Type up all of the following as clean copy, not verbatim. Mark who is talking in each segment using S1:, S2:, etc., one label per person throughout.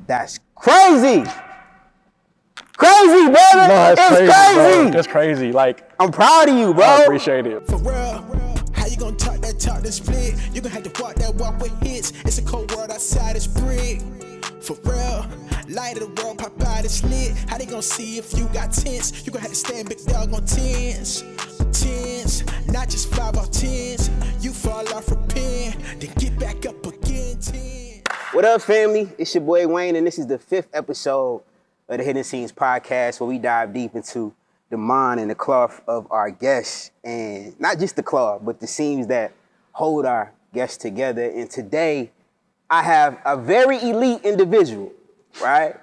S1: That's crazy. Crazy, brother.
S2: No,
S1: it's
S2: crazy.
S1: crazy.
S2: Bro. It's crazy. Like,
S1: I'm proud of you, bro.
S2: I appreciate it.
S3: For real, how you gonna talk that split? You gonna have to walk that walk with hits. It's a cold world outside, it's brick. For real, light of the world, pop out, it's lit. How they gonna see if you got tents? You gonna have to stand big dog on tens. Tens, not just 5 or 10s. You fall off a pin, then get back up again, 10.
S1: What up, family? It's your boy Wayne, and this is the 5th episode of the Hidden Scenes podcast, where we dive deep into the mind and the cloth of our guests, and not just the cloth, but the seams that hold our guests together. And today, I have a very elite individual, right?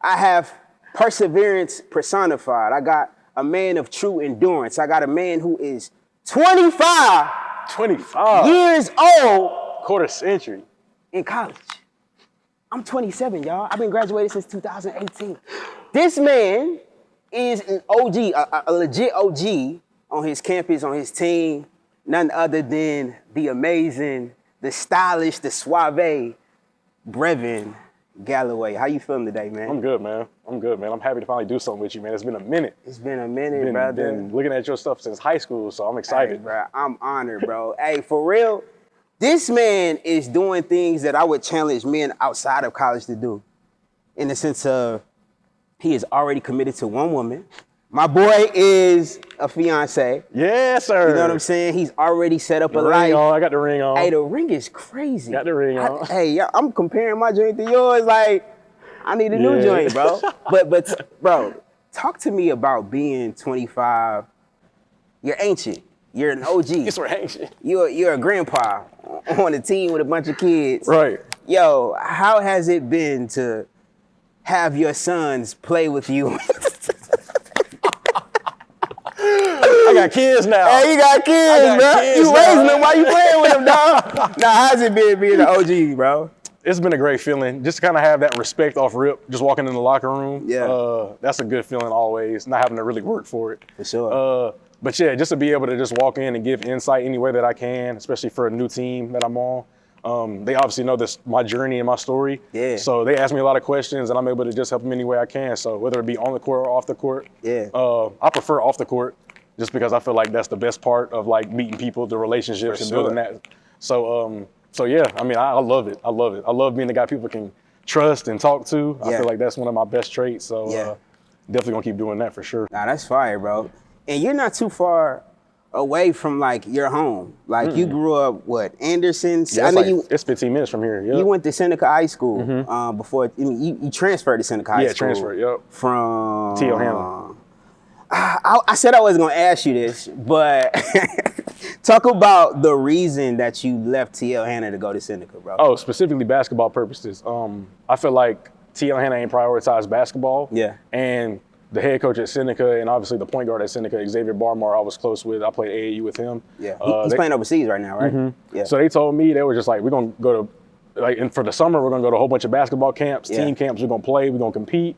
S1: I have perseverance personified. I got a man of true endurance. I got a man who is 25 years old.
S2: Quarter century.
S1: In college. I'm 27, y'all. I've been graduated since 2018. This man is an OG, a legit OG on his campus, on his team. None other than the amazing, the stylish, the suave Brevin Galloway. How you feeling today, man?
S2: I'm good, man. I'm happy to finally do something with you, man. It's been a minute.
S1: It's been a minute, brother.
S2: Been looking at your stuff since high school, so I'm excited.
S1: Hey, bro, I'm honored, bro. Hey, for real, this man is doing things that I would challenge men outside of college to do. In the sense of, he is already committed to one woman. My boy is a fiancé.
S2: Yes, sir.
S1: You know what I'm saying? He's already set up
S2: the
S1: a
S2: ring
S1: life.
S2: on. I got the ring on.
S1: Hey, the ring is crazy.
S2: Got the ring on.
S1: Hey, I'm comparing my joint to yours. Like, I need a new joint, bro. But bro, talk to me about being 25. You're ancient. You're an OG.
S2: It's ancient.
S1: You're a grandpa on a team with a bunch of kids.
S2: Right.
S1: Yo, how has it been to have your sons play with you?
S2: I got kids now.
S1: Hey, you got kids, bro. You raising them while you playing with them, dog. Now, how's it been being an OG, bro?
S2: It's been a great feeling. Just to kind of have that respect off rip, just walking in the locker room.
S1: Yeah.
S2: That's a good feeling always, not having to really work for it.
S1: For sure.
S2: But yeah, just to be able to just walk in and give insight any way that I can, especially for a new team that I'm on. They obviously know this, my journey and my story.
S1: Yeah.
S2: So they ask me a lot of questions, and I'm able to just help them any way I can. So whether it be on the court or off the court.
S1: Yeah.
S2: I prefer off the court, just because I feel like that's the best part of like meeting people, the relationships, and building that. So yeah, I mean, I love it. I love it. I love being the guy people can trust and talk to. I feel like that's one of my best traits. So definitely gonna keep doing that for sure.
S1: Nah, that's fire, bro. And you're not too far away from like your home. Like you grew up, what, Anderson?
S2: Yeah, it's 15 minutes from here. Yep.
S1: You went to Seneca High School before. You transferred to Seneca High School.
S2: Yeah, transferred. Yep.
S1: From
S2: T.O. Hanna.
S1: I said I wasn't gonna ask you this, but talk about the reason that you left T.L. Hanna to go to Seneca, bro.
S2: Oh, specifically basketball purposes. I feel like T.L. Hanna ain't prioritized basketball.
S1: Yeah.
S2: And the head coach at Seneca, and obviously the point guard at Seneca, Xavier Barmar, I was close with. I played AAU with him.
S1: Yeah. He's playing overseas right now, right? Yeah.
S2: So they told me, they were just like, we're gonna go to, like, and for the summer, we're gonna go to a whole bunch of basketball camps, team camps. We're gonna play. We're gonna compete.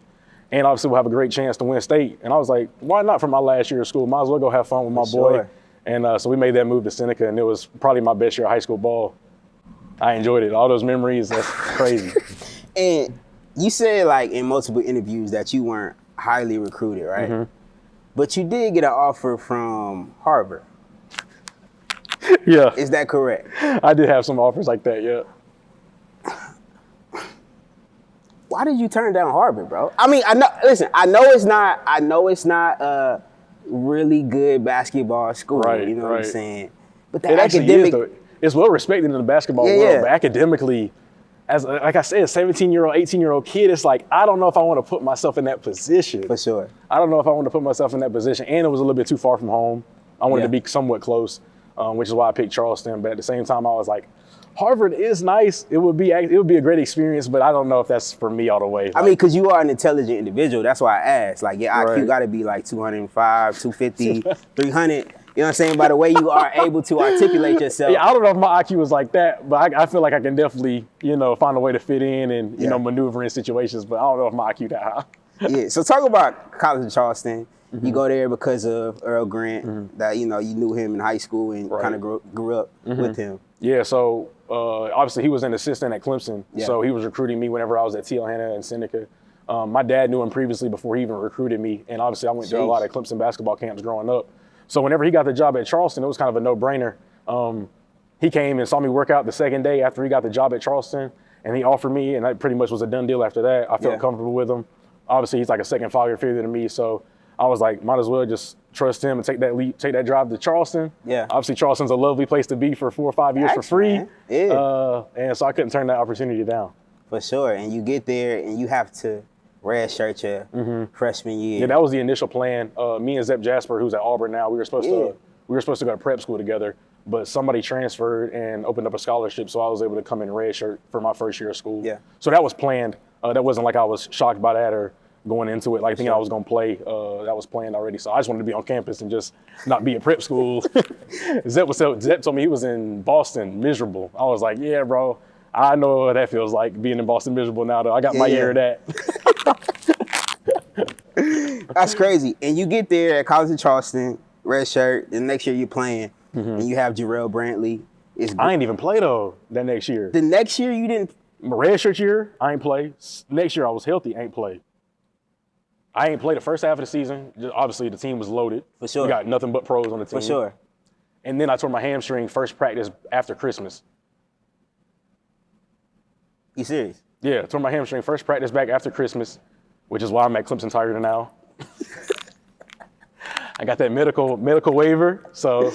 S2: And obviously we'll have a great chance to win state. And I was like, why not for my last year of school? Might as well go have fun with my boy. And so we made that move to Seneca, and it was probably my best year of high school ball. I enjoyed it. All those memories, that's crazy.
S1: And you said like in multiple interviews that you weren't highly recruited, right? But you did get an offer from Harvard.
S2: Yeah.
S1: Is that correct?
S2: I did have some offers like that, yeah.
S1: Why did you turn down Harvard, bro? I mean, I know it's not a really good basketball school,
S2: right,
S1: you know what I'm saying? But the
S2: academic, it's well respected in the basketball world, but academically, as like I said, a 17-year-old, 18-year-old kid, it's like, I don't know if I want to put myself in that position.
S1: For sure.
S2: I don't know if I want to put myself in that position, and it was a little bit too far from home. I wanted to be somewhat close, which is why I picked Charleston, but at the same time, I was like, Harvard is nice. It would be a great experience, but I don't know if that's for me all the way.
S1: I mean, because you are an intelligent individual. That's why I asked. Like, your IQ got to be like 205, 250, 300. You know what I'm saying? By the way you are able to articulate yourself.
S2: Yeah, I don't know if my IQ is like that, but I feel like I can definitely, find a way to fit in and, maneuver in situations, but I don't know if my IQ that high.
S1: Yeah, so talk about college in Charleston. You go there because of Earl Grant, that, you knew him in high school and kind of grew up with him.
S2: Yeah, so obviously he was an assistant at Clemson, so he was recruiting me whenever I was at T.L. Hanna and Seneca. My dad knew him previously before he even recruited me, and obviously I went to a lot of Clemson basketball camps growing up. So whenever he got the job at Charleston, it was kind of a no-brainer. He came and saw me work out the second day after he got the job at Charleston, and he offered me, and that pretty much was a done deal after that. I felt comfortable with him. Obviously, he's like a second father figure to me, so I was like, might as well just trust him and take that leap, take that drive to Charleston. Yeah. Obviously, Charleston's a lovely place to be for 4 or 5 years for free. Man. Yeah. And so I couldn't turn that opportunity down.
S1: For sure. And you get there and you have to redshirt your freshman year.
S2: Yeah, that was the initial plan. Me and Zep Jasper, who's at Auburn now, we were supposed to go to prep school together, but somebody transferred and opened up a scholarship, so I was able to come in redshirt for my first year of school. Yeah. So that was planned. That wasn't like I was shocked by that or going into it like thinking I was going to play. That was planned already. So I just wanted to be on campus and just not be at prep school. Zep told me he was in Boston miserable. I was like, yeah, bro, I know what that feels like, being in Boston miserable now, though. I got my year of that.
S1: That's crazy. And you get there at College of Charleston, red shirt, the next year you're playing, and you have Jarrell Brantley.
S2: I ain't even play, though, that next year.
S1: The next year you didn't?
S2: My red shirt year, I ain't play. Next year I was healthy, ain't play. I ain't played the first half of the season. Just obviously, the team was loaded. For sure. We got nothing but pros on the team.
S1: For sure.
S2: And then I tore my hamstring first practice after Christmas.
S1: You serious?
S2: Yeah, tore my hamstring first practice back after Christmas, which is why I'm at Clemson Tiger now. I got that medical waiver, so.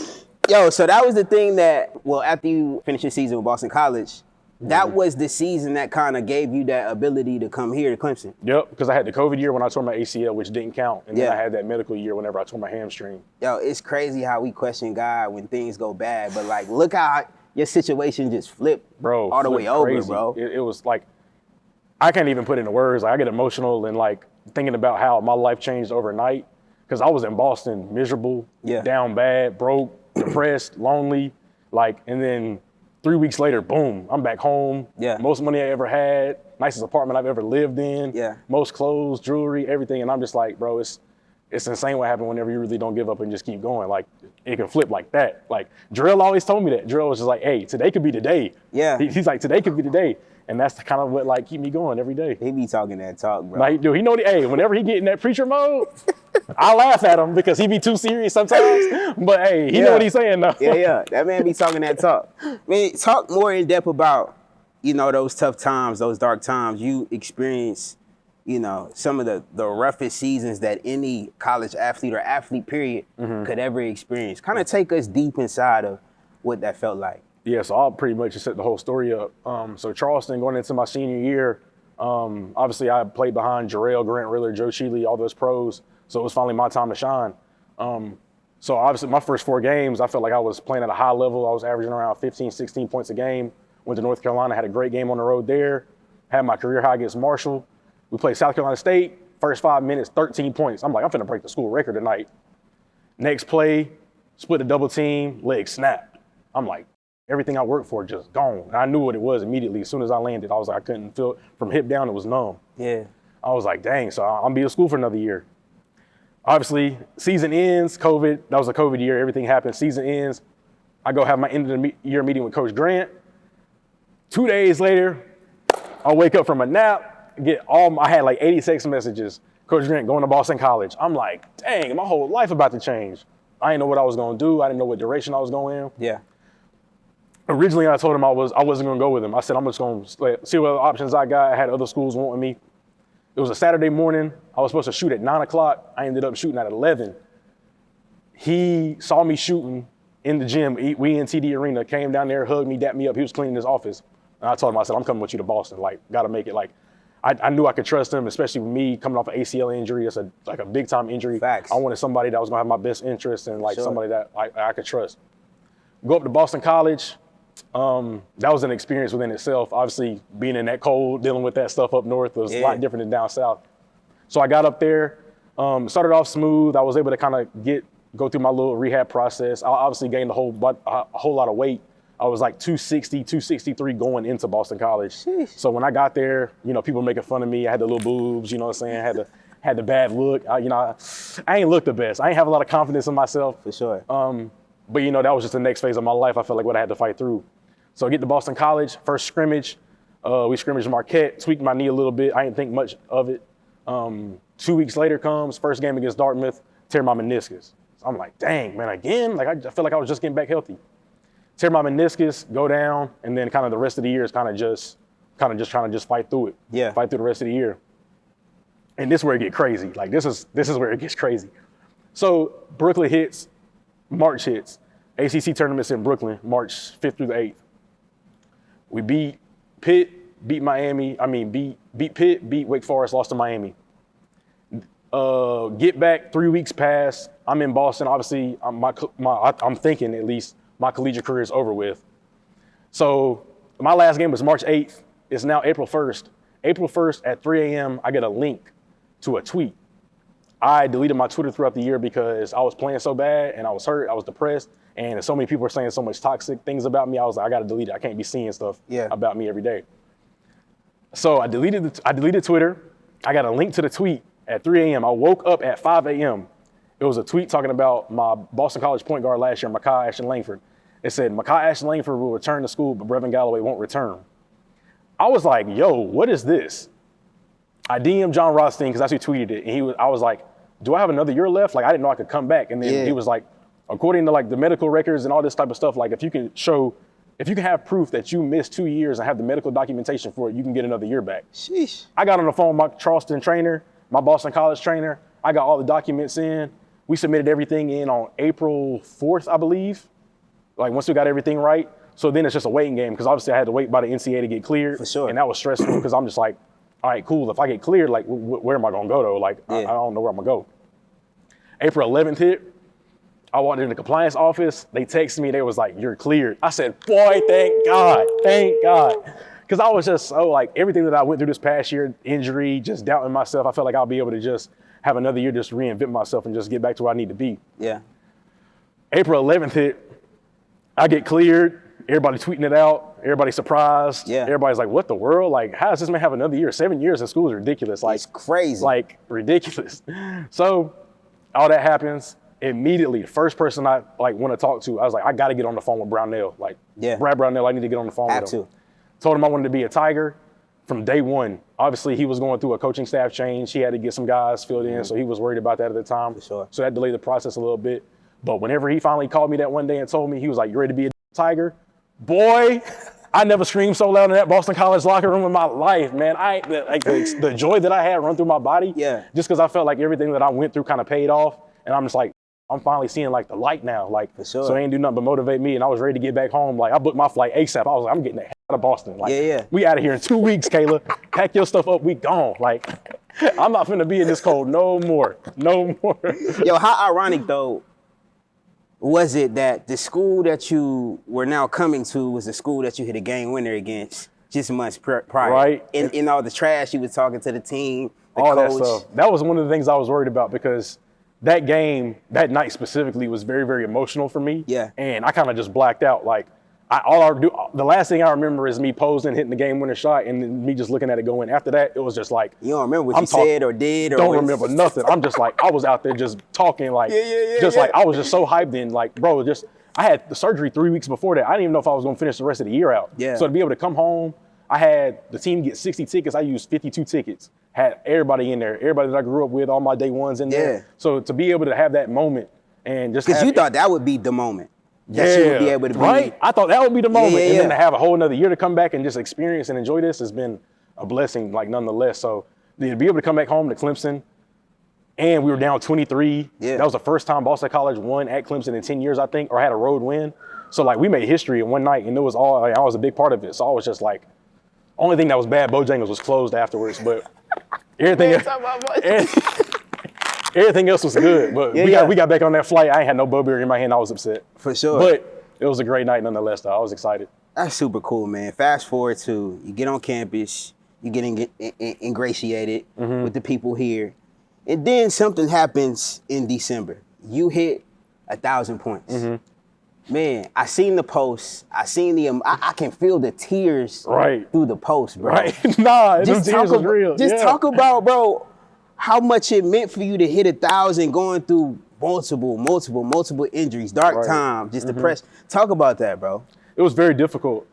S1: Yo, so that was the thing that, well, after you finished your season with Boston College, that was the season that kind of gave you that ability to come here to Clemson.
S2: Yep, because I had the COVID year when I tore my ACL, which didn't count. And then I had that medical year whenever I tore my hamstring.
S1: Yo, it's crazy how we question God when things go bad. But, like, look how your situation just flipped all the way over, bro.
S2: It was like, I can't even put into words. Like, I get emotional and, like, thinking about how my life changed overnight. Because I was in Boston, miserable, down bad, broke, depressed, lonely. Like, and then 3 weeks later, boom, I'm back home. Yeah. Most money I ever had, nicest apartment I've ever lived in. Yeah. Most clothes, jewelry, everything. And I'm just like, bro, it's insane what happened whenever you really don't give up and just keep going. Like, it can flip like that. Like, Drill always told me that. Drill was just like, hey, today could be the day. Yeah. He's like, today could be the day. And that's kind of what, like, keep me going every day.
S1: He be talking that talk, bro.
S2: Like, dude, he know whenever he get in that preacher mode, I laugh at him because he be too serious sometimes. But, hey, he know what he's saying, though.
S1: Yeah. That man be talking that talk. I mean, talk more in depth about, you know, those tough times, those dark times. You experience, you know, some of the roughest seasons that any college athlete or athlete, period, could ever experience. Kind of take us deep inside of what that felt like.
S2: Yeah, so I'll pretty much just set the whole story up. So Charleston, going into my senior year, obviously I played behind Jarrell, Grant Riller, Joe Shealy, all those pros. So it was finally my time to shine. So obviously my first 4 games, I felt like I was playing at a high level. I was averaging around 15, 16 points a game. Went to North Carolina, had a great game on the road there. Had my career high against Marshall. We played South Carolina State, first 5 minutes, 13 points. I'm like, I'm finna break the school record tonight. Next play, split the double team, leg snapped. I'm like, everything I worked for just gone. And I knew what it was immediately. As soon as I landed, I was like, I couldn't feel it. From hip down, it was numb. Yeah. I was like, dang, so I'm be in school for another year. Obviously, season ends, COVID. That was a COVID year. Everything happened. Season ends. I go have my end of the year meeting with Coach Grant. 2 days later, I wake up from a nap, I had like 86 messages. Coach Grant going to Boston College. I'm like, dang, my whole life about to change. I didn't know what I was going to do. I didn't know what direction I was going in. Yeah. Originally, I told him I wasn't going to go with him. I said, I'm just going to see what other options I got. I had other schools wanting me. It was a Saturday morning. I was supposed to shoot at 9 o'clock. I ended up shooting at 11. He saw me shooting in the gym. We in TD Arena, came down there, hugged me, dapped me up. He was cleaning his office. And I told him, I said, I'm coming with you to Boston. Like, got to make it. Like, I knew I could trust him, especially with me coming off an ACL injury. It's a big-time injury. Facts. I wanted somebody that was going to have my best interest and, like, somebody that I could trust. Go up to Boston College. That was an experience within itself. Obviously, being in that cold, dealing with that stuff up north was a lot different than down south. So I got up there, started off smooth. I was able to kind of go through my little rehab process. I obviously gained a whole lot of weight. I was like 260, 263 going into Boston College. Sheesh. So when I got there, you know, people making fun of me. I had the little boobs, you know what I'm saying? Had the bad look. I ain't look the best. I ain't have a lot of confidence in myself.
S1: For sure.
S2: But, you know, that was just the next phase of my life. I felt like what I had to fight through. So I get to Boston College, first scrimmage. We scrimmaged Marquette, tweaked my knee a little bit. I didn't think much of it. 2 weeks later comes, first game against Dartmouth, tear my meniscus. So I'm like, dang, man, again? Like, I feel like I was just getting back healthy. Tear my meniscus, go down, and then kind of the rest of the year is kind of just trying to just fight through it.
S1: Yeah.
S2: Fight through the rest of the year. And this is where it gets crazy. Like, this is where it gets crazy. So Brooklyn hits, March hits. ACC tournaments in Brooklyn, March 5th through the 8th. We beat Pitt, beat Pitt, beat Wake Forest, lost to Miami. Get back, 3 weeks pass. I'm in Boston. Obviously, I'm thinking at least my collegiate career is over with. So my last game was March 8th. It's now April 1st. April 1st at 3 a.m., I get a link to a tweet. I deleted my Twitter throughout the year because I was playing so bad and I was hurt, I was depressed, and so many people were saying so much toxic things about me. I was like, I gotta delete it. I can't be seeing stuff about me every day. So I deleted Twitter. I got a link to the tweet at 3 a.m. I woke up at 5 a.m. It was a tweet talking about my Boston College point guard last year, Mekhi Ashton Langford. It said, Mekhi Ashton Langford will return to school, but Brevin Galloway won't return. I was like, yo, what is this? I DM'd John Rothstein because that's who tweeted it. And I was like, do I have another year left? Like, I didn't know I could come back. And then he was like, according to like the medical records and all this type of stuff, like if you can have proof that you missed 2 years and have the medical documentation for it, you can get another year back.
S1: Sheesh.
S2: I got on the phone with my Charleston trainer, my Boston College trainer. I got all the documents in. We submitted everything in on April 4th, I believe. Like once we got everything right. So then it's just a waiting game because obviously I had to wait by the NCAA to get cleared.
S1: For sure.
S2: And that was stressful because I'm just like, all right, cool. If I get cleared, like where am I going to go though? Like I don't know where I'm going to go. April 11th hit. I walked in the compliance office. They texted me. They was like, you're cleared. I said, boy, thank God. Thank God. Because I was just so like everything that I went through this past year, injury, just doubting myself. I felt like I'll be able to just have another year just reinvent myself and just get back to where I need to be.
S1: Yeah.
S2: April 11th hit. I get cleared. Everybody tweeting it out. Everybody surprised.
S1: Yeah.
S2: Everybody's like, what the world? Like, how does this man have another year? 7 years in school is ridiculous. Like,
S1: it's crazy.
S2: Like, ridiculous. So all that happens. Immediately, the first person I like want to talk to, I was like, I got to get on the phone with Brownell. Like, Brad Brownell, I need to get on the phone with him. Told him I wanted to be a Tiger from day one. Obviously, he was going through a coaching staff change. He had to get some guys filled in, so he was worried about that at the time.
S1: For sure.
S2: So that delayed the process a little bit. But whenever he finally called me that one day and told me, he was like, you ready to be a Tiger? Boy, I never screamed so loud in that Boston College locker room in my life, man. The joy that I had run through my body, just because I felt like everything that I went through kind of paid off. And I'm just like, I'm finally seeing like the light now. Like,
S1: for sure.
S2: So it ain't do nothing but motivate me. And I was ready to get back home. Like I booked my flight ASAP. I was like, I'm getting the hell out of Boston. Like, we out of here in 2 weeks, Kayla. Pack your stuff up. We gone. Like, I'm not finna be in this cold no more. No more.
S1: Yo, how ironic though was it that the school that you were now coming to was the school that you hit a game winner against just months prior?
S2: Right.
S1: In all the trash you was talking to the team, the
S2: all
S1: coach.
S2: That stuff. That was one of the things I was worried about because that game, that night specifically, was very, very emotional for me.
S1: Yeah.
S2: And I kind of just blacked out. Like, the last thing I remember is me posing, hitting the game winner shot, and then me just looking at it going. After that, it was just like,
S1: you don't remember what you said or did, or
S2: don't remember nothing. I'm just like, I was out there just talking, like, like I was just so hyped in, like, bro, I had the surgery 3 weeks before that. I didn't even know if I was gonna finish the rest of the year out.
S1: Yeah.
S2: So to be able to come home, I had the team get 60 tickets. I used 52 tickets. Had everybody in there, everybody that I grew up with, all my day ones in there. So to be able to have that moment and just
S1: because you thought that would be the moment. That you would be able to be.
S2: Right? I thought that would be the moment. And then to have a whole another year to come back and just experience and enjoy this has been a blessing, like nonetheless. So to be able to come back home to Clemson, and we were down 23. That was the first time Boston College won at Clemson in 10 years, I think, or had a road win. So like we made history in one night, and it was all, I was a big part of it. So I was just like, only thing that was bad, Bojangles was closed afterwards, but everything else was good. But we got back on that flight. I ain't had no Burberry in my hand. I was upset.
S1: For sure.
S2: But it was a great night nonetheless, though. I was excited.
S1: That's super cool, man. Fast forward to, you get on campus, you get ingratiated with the people here, and then something happens in December. You hit 1,000 points. Man, I seen the post. I seen I can feel the tears through the post, bro.
S2: Right? Nah, just tears was real.
S1: Just talk about, bro, how much it meant for you to hit 1,000 going through multiple injuries, dark time, just depressed. Talk about that, bro.
S2: it was very difficult.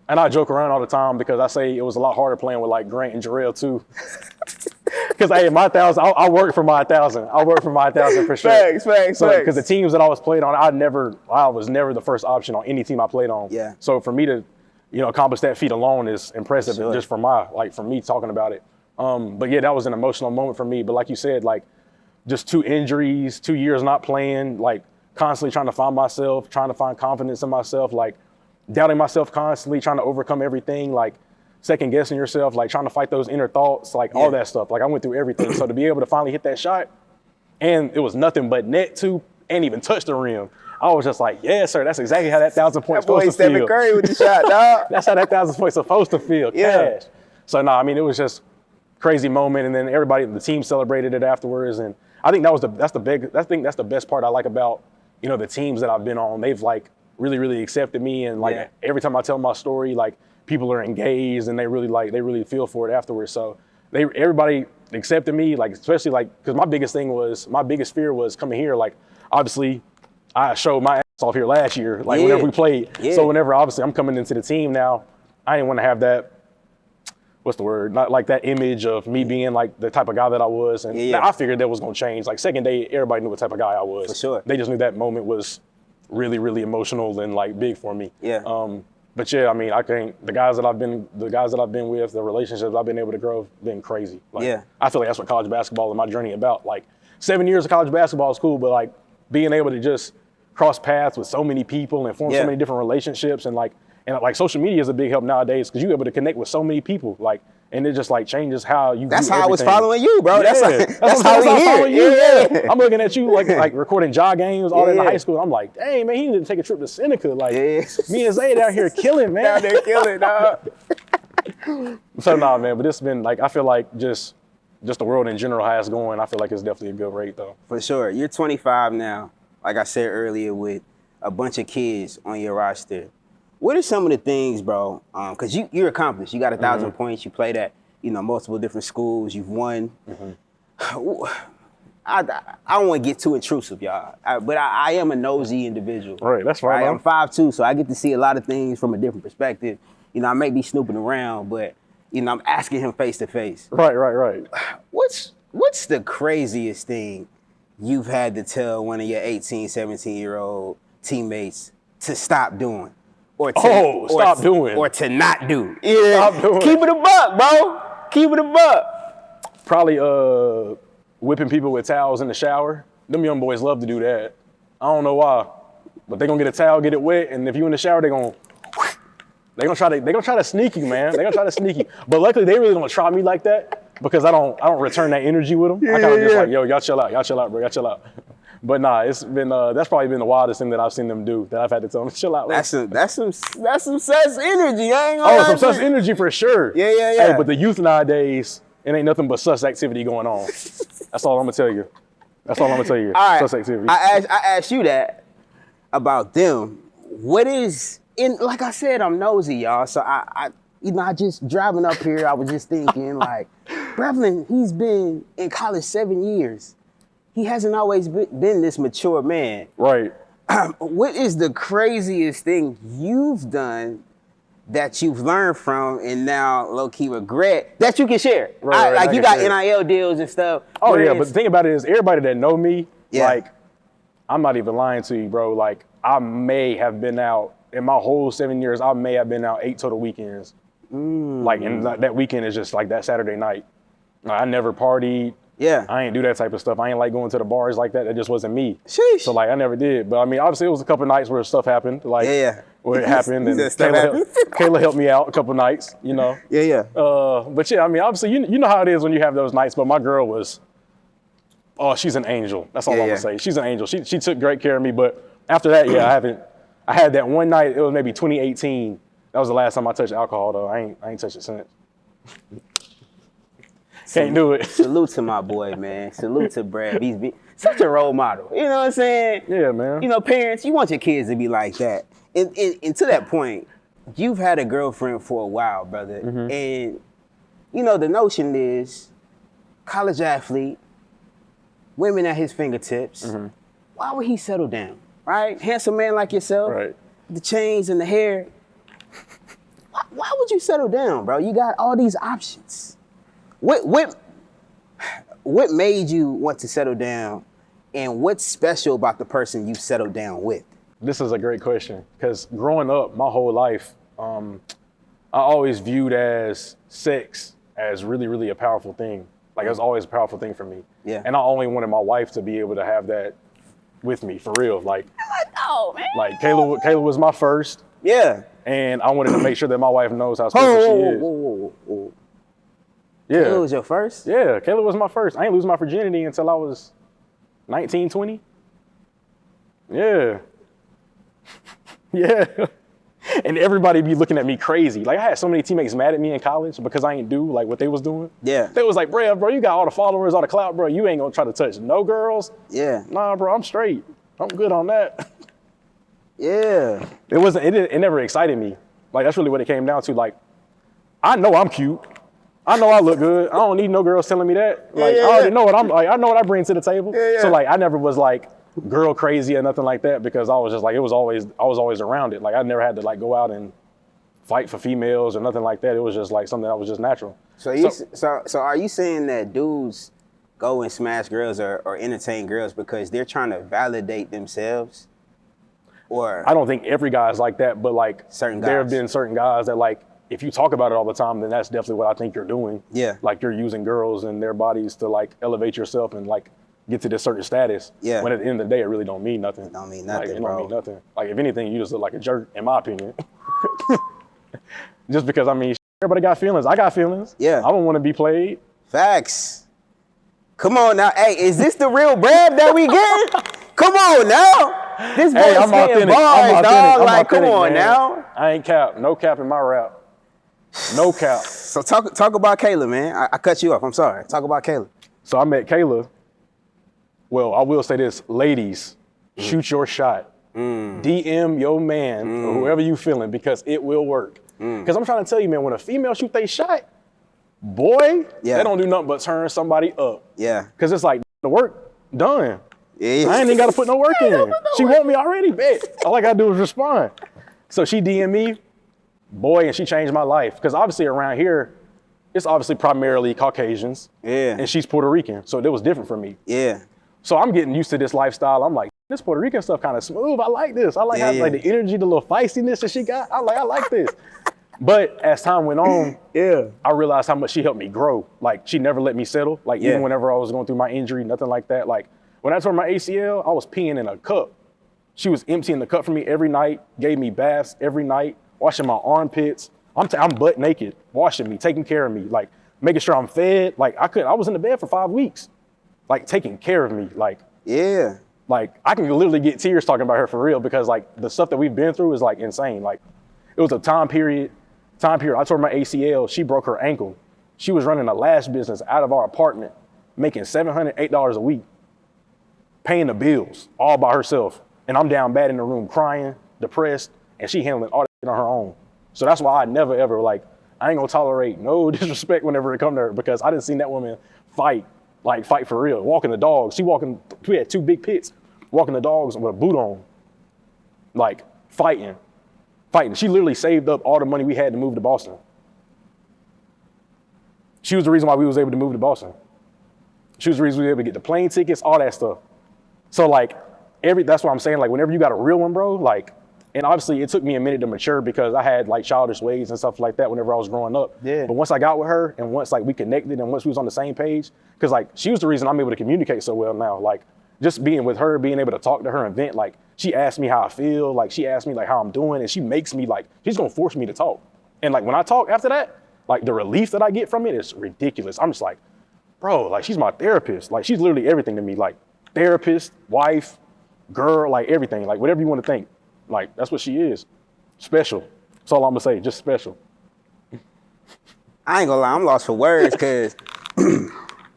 S2: And I joke around all the time because I say it was a lot harder playing with like Grant and Jarrell too. Because hey, my 1,000, I worked for my 1,000. I worked for my 1,000 for sure.
S1: Facts.
S2: Because the teams that I was playing on, I was never the first option on any team I played on.
S1: Yeah.
S2: So for me to, accomplish that feat alone is impressive.
S1: Sure.
S2: Just for me talking about it. But yeah, that was an emotional moment for me. But like you said, like just 2 injuries, 2 years not playing, like constantly trying to find myself, trying to find confidence in myself, like doubting myself constantly, trying to overcome everything, like second guessing yourself, like trying to fight those inner thoughts, like all that stuff. Like I went through everything. So to be able to finally hit that shot, and it was nothing but net too, ain't even touch the rim. I was just like, yeah, sir, that's exactly how that 1,000 points supposed to feel.
S1: Stephen Curry with the shot, dog.
S2: That's how that 1,000 points supposed to feel.
S1: Yeah.
S2: Cash. So no, I mean, it was just crazy moment, and then the team celebrated it afterwards, and I think that's the best part I like about the teams that I've been on. They've like really accepted me, and like every time I tell my story, like people are engaged and they really feel for it afterwards. So everybody accepted me, like especially like because my biggest fear was coming here. Like obviously I showed my ass off here last year, like whenever we played. So whenever obviously I'm coming into the team now, I didn't want to have that. What's the word? Not like that image of me being like the type of guy that I was. And I figured that was going to change. Like second day, everybody knew what type of guy I was.
S1: For sure.
S2: They just knew that moment was really emotional and like big for me.
S1: Yeah.
S2: But yeah, I mean, the guys that I've been with, the relationships I've been able to grow have been crazy. Like, I feel like that's what college basketball and my journey about. Like 7 years of college basketball is cool, but like being able to just cross paths with so many people and form so many different relationships and social media is a big help nowadays because you're able to connect with so many people, like, and it just like changes how you.
S1: That's
S2: do
S1: how
S2: everything.
S1: I was following you, bro.
S2: Yeah.
S1: That's how we
S2: following you.
S1: Yeah.
S2: I'm looking at you like recording jog games all in high school. I'm like, dang man, he need to take a trip to Seneca. Like me and Zay down here killing, man.
S1: Down there killing, dog.
S2: So nah, man, but it's been like I feel like just the world in general has going. I feel like it's definitely a good rate though.
S1: For sure. You're 25 now. Like I said earlier, with a bunch of kids on your roster. What are some of the things, bro? Because you're accomplished. You got 1,000 points. You played at multiple different schools. You've won. I don't want to get too intrusive, y'all. But I am a nosy individual.
S2: Right, that's right.
S1: I'm 5'2", so I get to see a lot of things from a different perspective. I may be snooping around, but I'm asking him face to face.
S2: Right.
S1: What's the craziest thing you've had to tell one of your 18, 17-year-old teammates to stop doing? Or to not do. Yeah.
S2: Stop doing.
S1: Keep it a buck, bro. Keep it a buck.
S2: Probably whipping people with towels in the shower. Them young boys love to do that. I don't know why, but they gonna get a towel, get it wet, and if you in the shower, they gonna try to sneak you, man. They gonna try to sneak you. But luckily, they really don't try me like that because I don't return that energy with them. I kind of just like, yo, y'all chill out, bro, y'all chill out. But nah, it's been that's probably been the wildest thing that I've seen them do. That I've had to tell them to chill out.
S1: That's some sus energy. I ain't gonna
S2: some sus energy for sure.
S1: Yeah.
S2: Hey, but the youth nowadays, it ain't nothing but sus activity going on. That's all I'm gonna tell you. All right. Sus activity.
S1: I asked you that about them. What is like I said, I'm nosy, y'all. So I just driving up here, I was just thinking like, Brevin, he's been in college 7 years. He hasn't always been this mature man.
S2: Right.
S1: What is the craziest thing you've done that you've learned from and now low-key regret that you can share?
S2: Right,
S1: like you got NIL deals and stuff.
S2: Oh yeah, but the thing about it is everybody that know me, like, I'm not even lying to you, bro. Like I may have been out, in my whole 7 years, I may have been out 8 total weekends. Like, and that weekend is just like that Saturday night. I never partied.
S1: Yeah.
S2: I ain't do that type of stuff. I ain't like going to the bars like that. That just wasn't me.
S1: Sheesh.
S2: So like I never did. But I mean, obviously it was a couple nights where stuff happened. Like where it happened, and Kayla helped me out a couple nights,
S1: Yeah.
S2: But yeah, I mean, obviously you know how it is when you have those nights. But my girl was, she's an angel. That's all I'm gonna say. She's an angel. She took great care of me. But after that, I had that one night. It was maybe 2018. That was the last time I touched alcohol though. I ain't touched it since. Can't do it.
S1: Salute to my boy, man. Salute to Brad. He's such a role model. You know what I'm saying?
S2: Yeah, man.
S1: Parents, you want your kids to be like that. And to that point, you've had a girlfriend for a while, brother. And, the notion is college athlete, women at his fingertips. Why would he settle down, right? Handsome man like yourself.
S2: Right.
S1: the chains and the hair. Why would you settle down, bro? You got all these options. What made you want to settle down, and what's special about the person you settled down with?
S2: This is a great question, because growing up, my whole life, I always viewed as sex as really, really a powerful thing. Like, it was always a powerful thing for me.
S1: Yeah.
S2: And I only wanted my wife to be able to have that with me, for real. Like,
S1: Oh, man.
S2: like Kayla was my first,
S1: Yeah.
S2: and I wanted to make sure that my wife knows how special she is.
S1: Whoa.
S2: Yeah.
S1: Kayla was your first?
S2: Yeah, Kayla was my first. I ain't lose my virginity until I was 19, 20. Yeah. Yeah. And everybody be looking at me crazy. Like, I had so many teammates mad at me in college because I ain't do like what they was doing.
S1: Yeah.
S2: They was like, bro, you got all the followers, all the clout, bro. You ain't gonna try to touch no girls.
S1: Yeah.
S2: Nah, bro, I'm straight. I'm good on that.
S1: Yeah.
S2: It never excited me. Like, that's really what it came down to. Like, I know I'm cute. I know I look good. I don't need no girls telling me that. Like, I already know what I'm like. I know what I bring to the table.
S1: Yeah.
S2: So like, I never was like girl crazy or nothing like that, because I was just like, I was always around it. Like, I never had to like go out and fight for females or nothing like that. It was just like something that was just natural.
S1: So are you saying that dudes go and smash girls or entertain girls because they're trying to validate themselves? Or
S2: I don't think every guy is like that, but like
S1: Certain
S2: there have
S1: guys.
S2: been certain guys that like, if you talk about it all the time, then that's definitely what I think you're doing.
S1: Yeah.
S2: Like, you're using girls and their bodies to like elevate yourself and like get to this certain status.
S1: Yeah.
S2: When at the end of the day, it really don't mean nothing.
S1: It don't mean
S2: Like,
S1: nothing,
S2: it
S1: bro.
S2: don't mean nothing. Like, if anything, you just look like a jerk, in my opinion. Just because, I mean, everybody got feelings. I got feelings.
S1: Yeah.
S2: I don't want to be played.
S1: Facts. Come on now. Hey, is this the real Brev that we get? Come on now. This boy's
S2: Hey, I'm
S1: spitting
S2: authentic.
S1: bars, dog.
S2: I'm
S1: Like, come
S2: authentic,
S1: on
S2: man.
S1: now.
S2: I ain't cap. No cap in my rap. No cap.
S1: So talk about Kayla, man. I cut you off. I'm sorry. Talk about Kayla.
S2: So I met Kayla. Well, I will say this, ladies, shoot your shot. DM your man or whoever you feeling, because it will work. Because I'm trying to tell you, man, when a female shoot they shot, boy,
S1: Yeah.
S2: they don't do nothing but turn somebody up.
S1: Yeah.
S2: Because it's like, the work done.
S1: Yeah.
S2: I ain't even got to put no work in. She want me already, bet. All I got to do is respond. So she DM me, boy, and she changed my life. Because obviously around here, it's obviously primarily Caucasians.
S1: Yeah.
S2: And she's Puerto Rican, so it was different for me.
S1: Yeah.
S2: So I'm getting used to this lifestyle. I'm like, this Puerto Rican stuff kind of smooth. I like this. I like how like the energy, the little feistiness that she got. I like this. But as time went on,
S1: Yeah.
S2: I realized how much she helped me grow. Like, she never let me settle. Like,
S1: Yeah.
S2: even whenever I was going through my injury, nothing like that. Like, when I tore my ACL, I was peeing in a cup. She was emptying the cup for me every night, gave me baths every night, washing my armpits. I'm butt naked, washing me, taking care of me, like making sure I'm fed. Like, I was in the bed for 5 weeks, like taking care of me. Like,
S1: Yeah.
S2: like I can literally get tears talking about her for real, because like the stuff that we've been through is like insane. Like, it was a time period, I tore my ACL, she broke her ankle. She was running a lash business out of our apartment, making $708 a week, paying the bills all by herself. And I'm down bad in the room crying, depressed, and she handling all that on her own. So that's why I never ever, like, I ain't gonna tolerate no disrespect whenever it come to her, because I didn't see that woman fight for real. Walking the dogs, we had 2 big pits, walking the dogs with a boot on, like fighting. She literally saved up all the money we had to move to Boston. She was the reason why we was able to move to Boston. She was the reason we were able to get the plane tickets, all that stuff. So like, that's what I'm saying. Like, whenever you got a real one, bro, like, and obviously it took me a minute to mature because I had like childish ways and stuff like that whenever I was growing up.
S1: Yeah.
S2: But once I got with her and once like we connected and once we was on the same page, because like she was the reason I'm able to communicate so well now. Like, just being with her, being able to talk to her and vent, like she asked me how I feel, like she asked me like how I'm doing, and she makes me like, she's gonna force me to talk. And like when I talk after that, like the relief that I get from it is ridiculous. I'm just like, bro, like she's my therapist. Like she's literally everything to me, like therapist, wife, girl, like everything, like whatever you want to think. Like, that's what she is. Special. That's all I'm gonna say, just special.
S1: I ain't gonna lie, I'm lost for words, because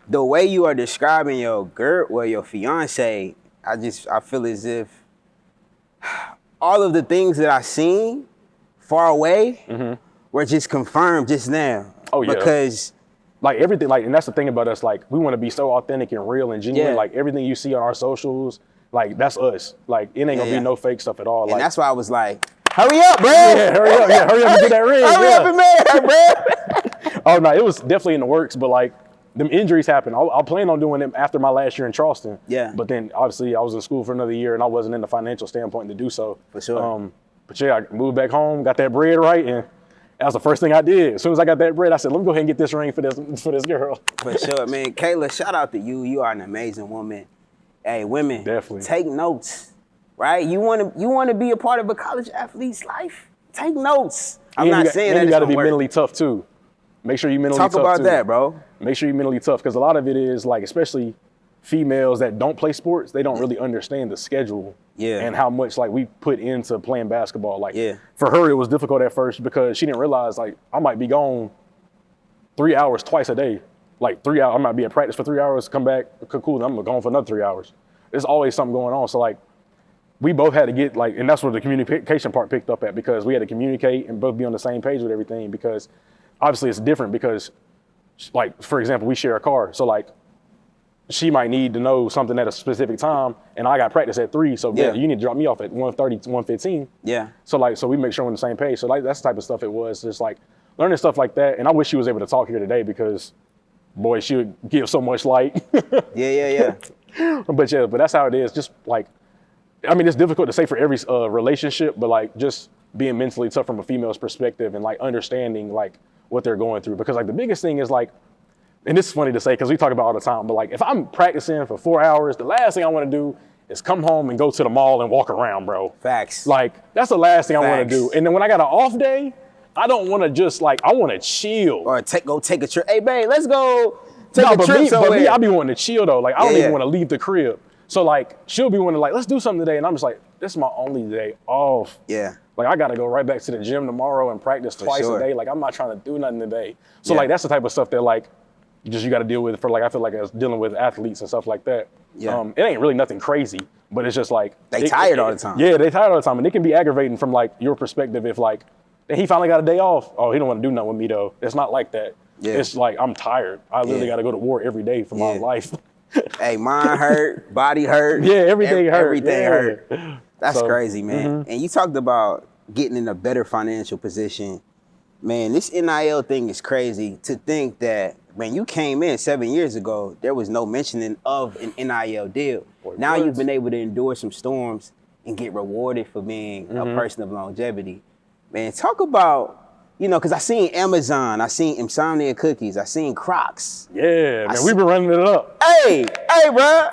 S1: the way you are describing your girl, well, your fiance, I feel as if all of the things that I seen far away were just confirmed just now.
S2: Oh, yeah.
S1: Because
S2: Like everything, like, and that's the thing about us, like we want to be so authentic and real and genuine.
S1: Yeah.
S2: Like everything you see on our socials, like that's us. Like it ain't gonna
S1: Yeah.
S2: be no fake stuff at all.
S1: and
S2: Like
S1: that's why I was like, Hurry up, bro.
S2: Yeah, hurry up and get that ring.
S1: Hurry up and marry her, bro.
S2: Oh no, it was definitely in the works, but like them injuries happened. I plan on doing them after my last year in Charleston.
S1: Yeah.
S2: But then obviously I was in school for another year and I wasn't in the financial standpoint to do so.
S1: For sure.
S2: But yeah, I moved back home, got that bread right, and that was the first thing I did. As soon as I got that bread, I said, let me go ahead and get this ring for this girl.
S1: For sure, man. Kayla, shout out to you. You are an amazing woman. Hey, women,
S2: Definitely.
S1: take notes, right? You want to be a part of a college athlete's life? Take notes. I'm not saying that
S2: you
S1: it's
S2: got to
S1: gonna
S2: be
S1: work.
S2: mentally tough too. Make sure you're mentally tough
S1: Talk about
S2: too.
S1: that, bro.
S2: Make sure you're mentally tough because a lot of it is like, especially females that don't play sports, they don't really understand the schedule and how much like we put into playing basketball. Like for her, it was difficult at first because she didn't realize like I might be gone 3 hours twice a day. Like 3 hours, I might be at practice for 3 hours, come back, cool, and I'm going for another 3 hours. There's always something going on. So like we both had to get like, and that's where the communication part picked up at because we had to communicate and both be on the same page with everything because obviously it's different because like, for example, we share a car. So like she might need to know something at a specific time and I got practice at 3. So yeah, you need to drop me off at 1:30 to 1:15.
S1: Yeah.
S2: So we make sure we're on the same page. So like that's the type of stuff it was, just like learning stuff like that. And I wish she was able to talk here today because boy, she would give so much light.
S1: Yeah.
S2: But that's how it is. Just like, I mean, it's difficult to say for every relationship, but like just being mentally tough from a female's perspective and like understanding like what they're going through. Because like the biggest thing is like, and this is funny to say because we talk about it all the time, but like if I'm practicing for 4 hours, the last thing I want to do is come home and go to the mall and walk around, bro.
S1: Facts.
S2: Like that's the last thing I want to do. And then when I got an off day, I don't want to just like, I want to chill.
S1: Or go take a trip. Hey, babe, let's go take a trip somewhere.
S2: But me, I be wanting to chill though. Like I don't even want to leave the crib. So like she'll be wanting like, let's do something today. And I'm just like, this is my only day off.
S1: Yeah.
S2: Like I got to go right back to the gym tomorrow and practice twice a day. Like I'm not trying to do nothing today. So like that's the type of stuff that like, you got to deal with for like, I feel like I was dealing with athletes and stuff like that.
S1: Yeah.
S2: It ain't really nothing crazy, but it's just like.
S1: They tired all the time.
S2: Yeah, they tired all the time. And it can be aggravating from like your perspective if like, he finally got a day off. Oh, he don't want to do nothing with me though. It's not like that. Yeah. It's like, I'm tired. I literally got to go to war every day for my life.
S1: Hey, mind hurt, body hurt.
S2: Yeah, everything hurt.
S1: Everything hurt. That's crazy, man. And you talked about getting in a better financial position. Man, this NIL thing is crazy to think that when you came in 7 years ago, there was no mentioning of an NIL deal. Now you've been able to endure some storms and get rewarded for being a person of longevity. Man, talk about, because I seen Amazon, I seen Insomnia Cookies, I seen Crocs.
S2: Yeah, man, we've been running it up.
S1: Hey, bro.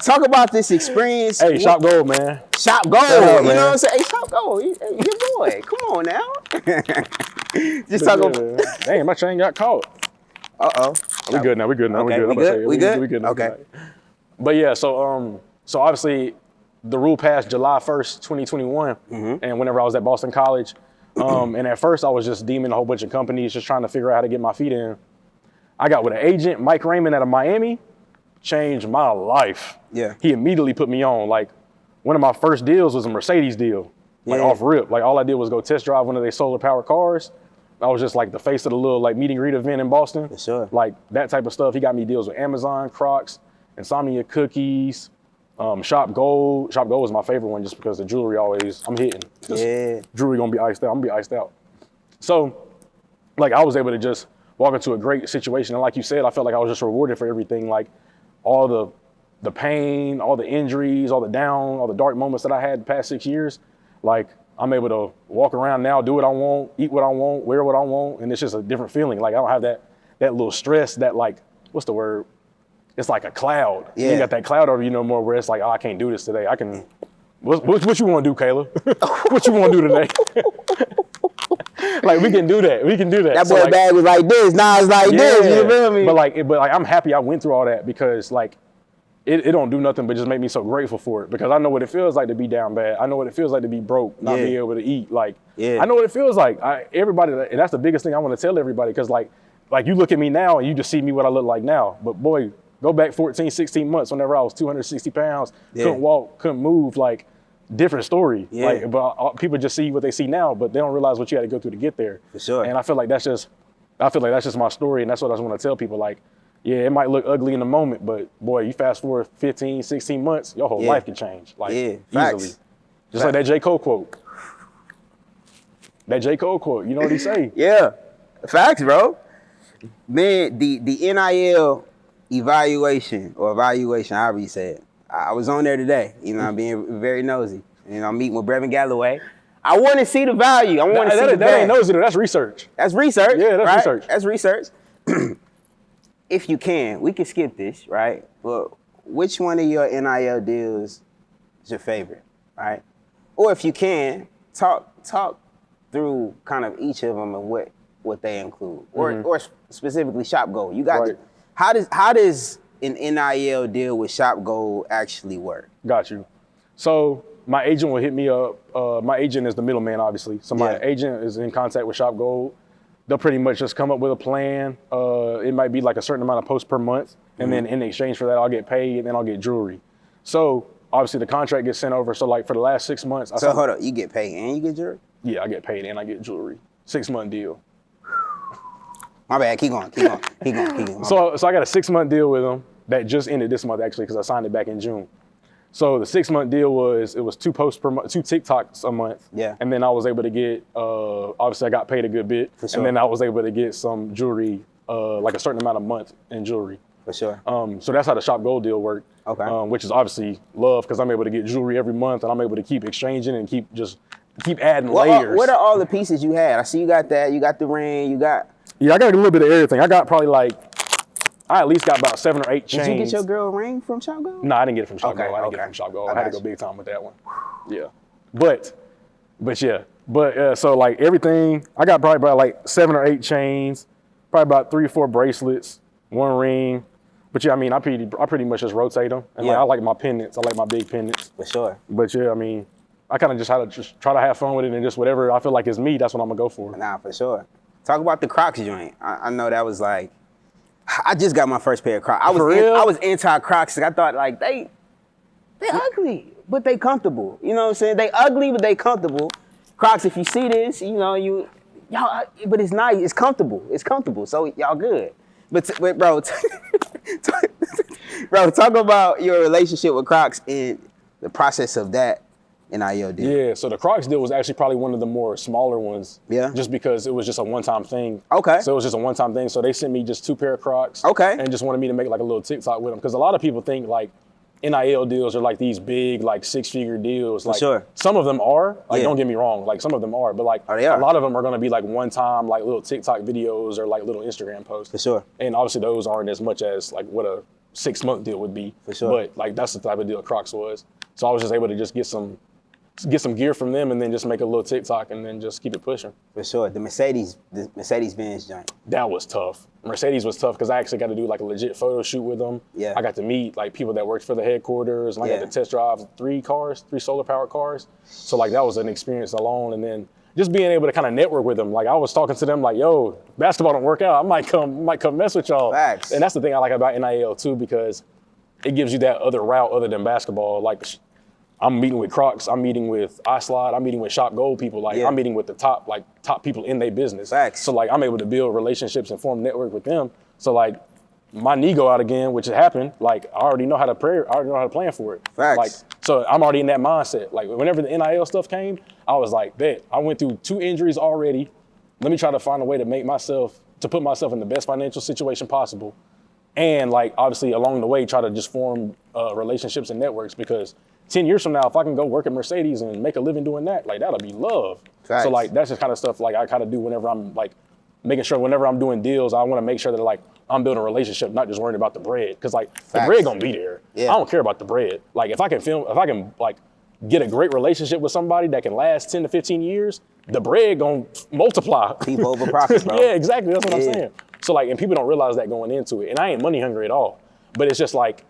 S1: Talk about this experience.
S2: Hey, Shop Gold, man.
S1: Shop Gold, you know what I'm saying? Hey, Shop Gold, your boy. Come on now. Just talk about.
S2: Dang, my chain got caught.
S1: Uh-oh.
S2: We good now.
S1: Okay, we good? We good? Okay.
S2: But yeah, so obviously the rule passed July 1st, 2021. And whenever I was at Boston College, and at first I was just deeming a whole bunch of companies, just trying to figure out how to get my feet in. I got with an agent, Mike Raymond out of Miami, changed my life.
S1: Yeah.
S2: He immediately put me on. Like one of my first deals was a Mercedes deal, like off rip. Like all I did was go test drive one of their solar powered cars. I was just like the face of the little like meet and greet event in Boston.
S1: For sure.
S2: Like that type of stuff. He got me deals with Amazon, Crocs, Insomnia Cookies, Shop Gold. Shop Gold was my favorite one just because the jewelry always, I'm hitting. Jewelry gonna be iced out. I'm gonna be iced out. So like I was able to just walk into a great situation. And like you said, I felt like I was just rewarded for everything. Like all the pain, all the injuries, all the dark moments that I had the past 6 years. Like I'm able to walk around now, do what I want, eat what I want, wear what I want. And it's just a different feeling. Like I don't have that little stress that like, what's the word? It's like a cloud. You ain't got that cloud over you no more where it's like, oh, I can't do this today. I can, what you want to do, Kayla? What you want to do today? Like we can do that.
S1: That boy bag was like this. Now it's like this. You feel me?
S2: But like I'm happy I went through all that because like it don't do nothing but just make me so grateful for it because I know what it feels like to be down bad. I know what it feels like to be broke, not be able to eat. Like I know what it feels like. Everybody, and that's the biggest thing I want to tell everybody because like you look at me now and you just see me what I look like now. But boy, go back 14, 16 months whenever I was 260 pounds, couldn't walk, couldn't move, like different story. Like, but people just see what they see now, but they don't realize what you had to go through to get there.
S1: For sure.
S2: And I feel like that's just my story, and that's what I just want to tell people. Like, yeah, it might look ugly in the moment, but boy, you fast forward 15, 16 months, your whole life can change. Like, easily. Just like that J. Cole quote. That J. Cole quote, you know what he say?
S1: Yeah, facts, bro. Man, the NIL evaluation, however you say it. I was on there today. You know, I'm being very nosy. You know, I'm meeting with Brevin Galloway. I want to see the value. I want to see the
S2: that ain't nosy, that's research.
S1: That's research.
S2: Yeah, that's
S1: right?
S2: research.
S1: That's research. If you can, we can skip this, right? But which one of your NIL deals is your favorite, right? Or if you can, talk through kind of each of them and what they include, or specifically Shop Gold. You got how does an NIL deal with Shop Gold actually work?
S2: Got you. So my agent will hit me up. My agent is the middleman, obviously. So my agent is in contact with Shop Gold. They'll pretty much just come up with a plan. It might be like a certain amount of posts per month, and then in exchange for that, I'll get paid, and then I'll get jewelry. So obviously the contract gets sent over. So like for the last 6 months.
S1: So hold up, you get paid and you get jewelry?
S2: Yeah, I get paid and I get jewelry. 6-month deal.
S1: My bad, keep going.
S2: So I got a 6-month deal with them that just ended this month actually because I signed it back in June. So the 6-month deal was 2 posts per month, 2 TikToks a month.
S1: Yeah.
S2: And then I was able to get, obviously I got paid a good bit.
S1: For sure.
S2: And then I was able to get some jewelry, like a certain amount a month in jewelry.
S1: For sure.
S2: So that's how the Shop Gold deal worked.
S1: Okay.
S2: Which is obviously love because I'm able to get jewelry every month and I'm able to keep exchanging and keep adding layers.
S1: What are all the pieces you had? I see you got that, you got the ring, you got...
S2: Yeah, I got a little bit of everything. I got probably I at least got about 7 or 8 chains.
S1: Did you get your girl a ring from Shop Gold?
S2: No, I didn't get it from Shop Gold. I didn't get it from Shop Gold. I had to go big time with that one. Yeah. But yeah. So like everything, I got probably about like 7 or 8 chains, probably about 3 or 4 bracelets, 1 ring. But yeah, I mean, I pretty much just rotate them. And like, I like my pendants. I like my big pendants.
S1: For sure.
S2: But yeah, I mean, I kind of just had to just try to have fun with it and just whatever I feel like is me, that's what I'm gonna go for.
S1: Nah, for sure. Talk about the Crocs joint. I know that was like, I just got my first pair of Crocs. I was anti-Crocs. I thought like they ugly, but they comfortable. You know what I'm saying? They ugly, but they comfortable. Crocs, if you see this, you know, y'all, but it's nice. It's comfortable. It's comfortable. So y'all good. But bro, talk about your relationship with Crocs and the process of that NIL deal.
S2: Yeah, so the Crocs deal was actually probably one of the more smaller ones.
S1: Yeah.
S2: Just because it was just a one-time thing.
S1: Okay.
S2: So it was just a one-time thing. So they sent me just 2 pair of Crocs.
S1: Okay.
S2: And just wanted me to make like a little TikTok with them. Because a lot of people think like NIL deals are like these big, like 6-figure deals. Like,
S1: sure.
S2: Some of them are. Like, don't get me wrong. Like, some of them are. But like,
S1: they are.
S2: A lot of them are going to be like one-time, like little TikTok videos or like little Instagram posts.
S1: For sure.
S2: And obviously those aren't as much as like what a 6-month deal would be.
S1: For sure.
S2: But like, that's the type of deal Crocs was. So I was just able to just get some gear from them and then just make a little TikTok and then just keep it pushing.
S1: For sure. The Mercedes-Benz joint.
S2: That was tough. Mercedes was tough because I actually got to do like a legit photo shoot with them.
S1: Yeah.
S2: I got to meet like people that worked for the headquarters and I got to test drive 3 solar powered cars. So like that was an experience alone. And then just being able to kind of network with them. Like I was talking to them like, yo, basketball don't work out. I might come mess with y'all.
S1: Facts.
S2: And that's the thing I like about NIL too, because it gives you that other route other than basketball. Like I'm meeting with Crocs, I'm meeting with iSlide, I'm meeting with Shop Gold people. Like I'm meeting with the top people in their business.
S1: Facts.
S2: So like I'm able to build relationships and form network with them. So like my knee go out again, which has happened. Like I already know how to plan for it.
S1: Facts.
S2: Like so I'm already in that mindset. Like whenever the NIL stuff came, I was like, bet I went through 2 injuries already. Let me try to find a way to put myself in the best financial situation possible. And like obviously along the way, try to just form relationships and networks because 10 years from now, if I can go work at Mercedes and make a living doing that, like that'll be love.
S1: Facts.
S2: So like that's just kind of stuff like I kind of do whenever I'm like making sure whenever I'm doing deals, I want to make sure that like I'm building a relationship, not just worrying about the bread. Cause like the bread gonna be there.
S1: Yeah.
S2: I don't care about the bread. Like if I can like get a great relationship with somebody that can last 10 to 15 years, the bread gonna multiply.
S1: People over profit, bro.
S2: Yeah, exactly. That's what I'm saying. So like, and people don't realize that going into it. And I ain't money hungry at all. But it's just like,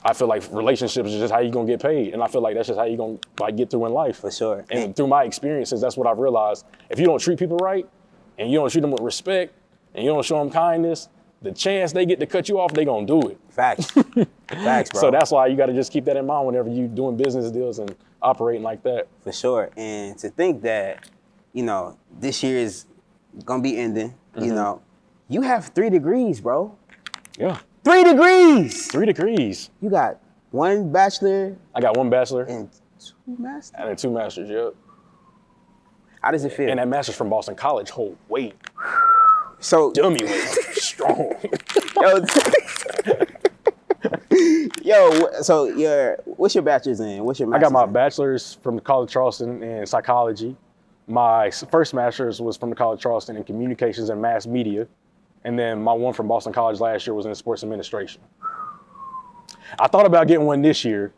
S2: I feel like relationships is just how you gonna get paid. And I feel like that's just how you gonna like get through in life.
S1: For sure.
S2: And through my experiences, that's what I've realized. If you don't treat people right and you don't treat them with respect and you don't show them kindness, the chance they get to cut you off, they gonna do it.
S1: Facts. Facts, bro.
S2: So that's why you gotta just keep that in mind whenever you doing business deals and operating like that.
S1: For sure. And to think that, you know, this year is gonna be ending, you know, you have 3 degrees, bro.
S2: Yeah.
S1: 3 degrees!
S2: 3 degrees.
S1: You got 1 bachelor.
S2: I got 1 bachelor.
S1: And 2 masters.
S2: And then 2 masters, yep.
S1: How does it feel?
S2: And that master's from Boston College, hold weight.
S1: So
S2: Dummy weight, strong.
S1: What's your bachelor's in? What's your
S2: I
S1: master's
S2: got my
S1: in?
S2: bachelor's from the College of Charleston in psychology. My first master's was from the College of Charleston in communications and mass media. And then my one from Boston College last year was in sports administration. I thought about getting one this year,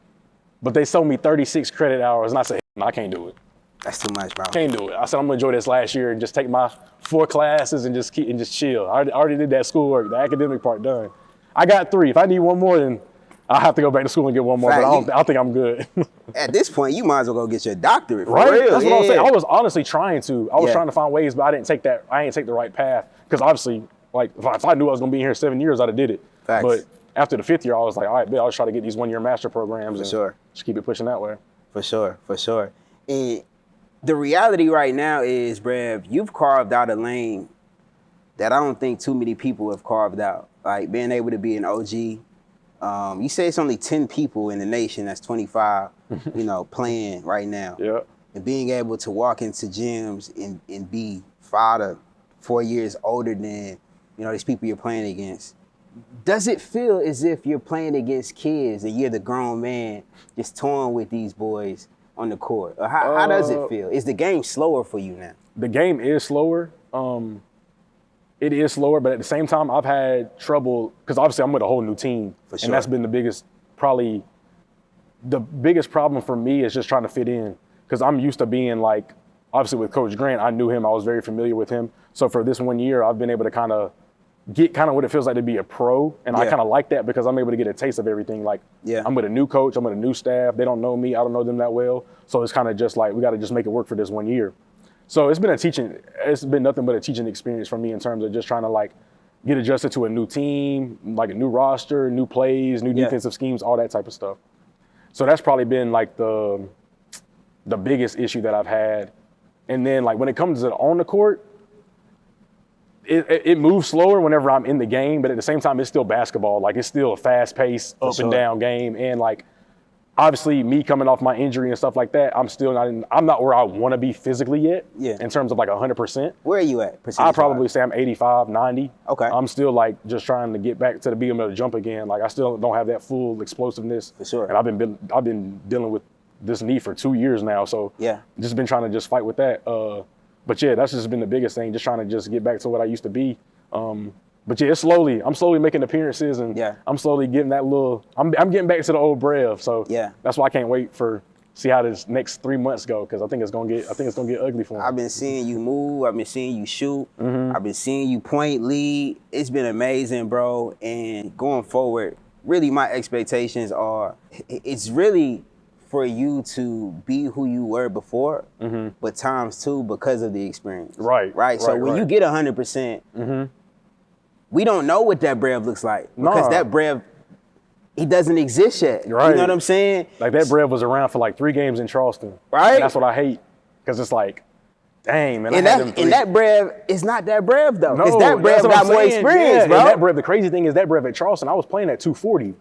S2: but they sold me 36 credit hours, and I said, no, I can't do it.
S1: That's too much, bro.
S2: Can't do it. I said, I'm gonna enjoy this last year and just take my 4 classes and just chill. I already did that schoolwork, the academic part done. I got 3. If I need one more, then I'll have to go back to school and get one more, but I think I'm good.
S1: At this point, you might as well go get your doctorate, for
S2: right?
S1: real.
S2: That's what I was saying. I was honestly trying to. I was trying to find ways, but I didn't take the right path. Because obviously, like, if I knew I was gonna be here 7 years, I'd have did it.
S1: Facts.
S2: But after the 5th year, I was like, all right, I'll try to get these 1-year master programs and just keep it pushing that way.
S1: For sure. And the reality right now is, Brev, you've carved out a lane that I don't think too many people have carved out. Like being able to be an OG. You say it's only 10 people in the nation that's 25, playing right now.
S2: Yeah.
S1: And being able to walk into gyms and be 5 to 4 years older than, these people you're playing against. Does it feel as if you're playing against kids and you're the grown man just toying with these boys on the court? Or how does it feel? Is the game slower for you now?
S2: The game is slower. It is slower, but at the same time, I've had trouble because obviously I'm with a whole new team.
S1: For sure.
S2: And that's been the biggest problem for me is just trying to fit in. Because I'm used to being like, obviously with Coach Grant, I knew him, I was very familiar with him. So for this 1 year, I've been able to kind of get what it feels like to be a pro. And I kind of like that because I'm able to get a taste of everything. Like, I'm with a new coach, I'm with a new staff. They don't know me, I don't know them that well. So it's kind of just like, we got to just make it work for this 1 year. So it's been nothing but a teaching experience for me in terms of just trying to like get adjusted to a new team, like a new roster, new plays, new defensive schemes, all that type of stuff. So that's probably been like the biggest issue that I've had. And then like when it comes to on the court, it moves slower whenever I'm in the game, but at the same time, it's still basketball. Like it's still a fast-paced, up and down game. And like, obviously me coming off my injury and stuff like that, I'm not where I want to be physically yet. Yeah. In terms of like 100%.
S1: Where are you at?
S2: I'd probably say I'm 85, 90.
S1: Okay.
S2: I'm still like just trying to get back to being able to jump again. Like I still don't have that full explosiveness.
S1: For sure.
S2: And I've been dealing with this knee for 2 years now. So just been trying to just fight with that. But yeah, that's just been the biggest thing, just trying to just get back to what I used to be. But yeah, I'm slowly making appearances and I'm slowly getting that I'm getting back to the old Brev. So that's why I can't wait see how this next 3 months go, because I think it's gonna get ugly for him.
S1: I've been seeing you move, I've been seeing you shoot, I've been seeing you point, lead. It's been amazing, bro. And going forward, really my expectations are, it's really for you to be who you were before, but times 2 because of the experience. Right. So when you get 100%, we don't know what that Brev looks like because that Brev, he doesn't exist yet. Right. You know what I'm saying?
S2: Like that Brev was around for like 3 games in Charleston.
S1: Right.
S2: And that's what I hate, because it's like, dang, man.
S1: And that Brev is not that Brev though. Because that Brev got more experience, bro.
S2: And that Brev, the crazy thing is that Brev at Charleston, I was playing at 240.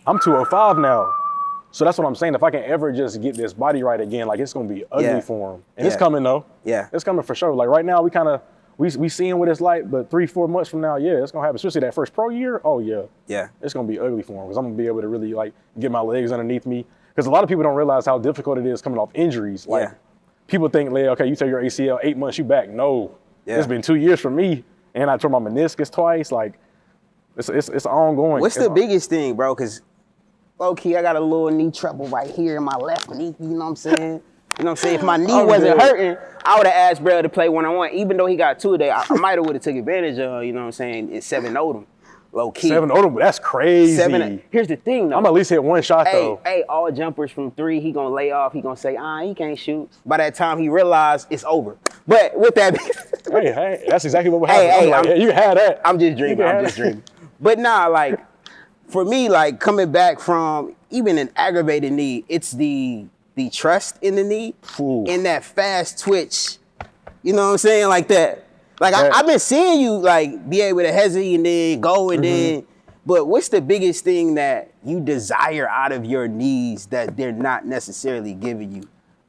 S2: I'm 205 now. So that's what I'm saying. If I can ever just get this body right again, like it's gonna be ugly for him. And it's coming though. Yeah. It's coming for sure. Like right now, we seeing what it's like, but 3-4 months from now, it's gonna happen. Especially that first pro year. Oh yeah. Yeah. It's gonna be ugly for him because I'm gonna be able to really like get my legs underneath me. Because a lot of people don't realize how difficult it is coming off injuries. Like people think, okay, you tear your ACL, 8 months, you back. No. It's been 2 years for me, and I tore my meniscus twice. Like it's ongoing.
S1: What's the biggest thing, bro? Because low-key, I got a little knee trouble right here in my left knee, you know what I'm saying? You know what I'm saying? If my knee wasn't hurting, I would have asked Brad to play one-on-one. Even though he got 2 today, I might have would have took advantage of, you know what I'm saying, and 7-0'd him, low-key.
S2: 7-0'd him, that's crazy.
S1: Here's the thing, though.
S2: I'm at least hit 1 shot, though.
S1: Hey, all jumpers from 3, he gonna lay off. He gonna say, he can't shoot. By that time, he realized it's over. But with that...
S2: hey, that's exactly what happened. Hey, you had that.
S1: I'm just dreaming. But nah, like, for me, like, coming back from even an aggravated knee, it's the trust in the knee and that fast twitch. You know what I'm saying? Like that. Like I've been seeing you like be able to hesitate and then go and then. But what's the biggest thing that you desire out of your knees that they're not necessarily giving you?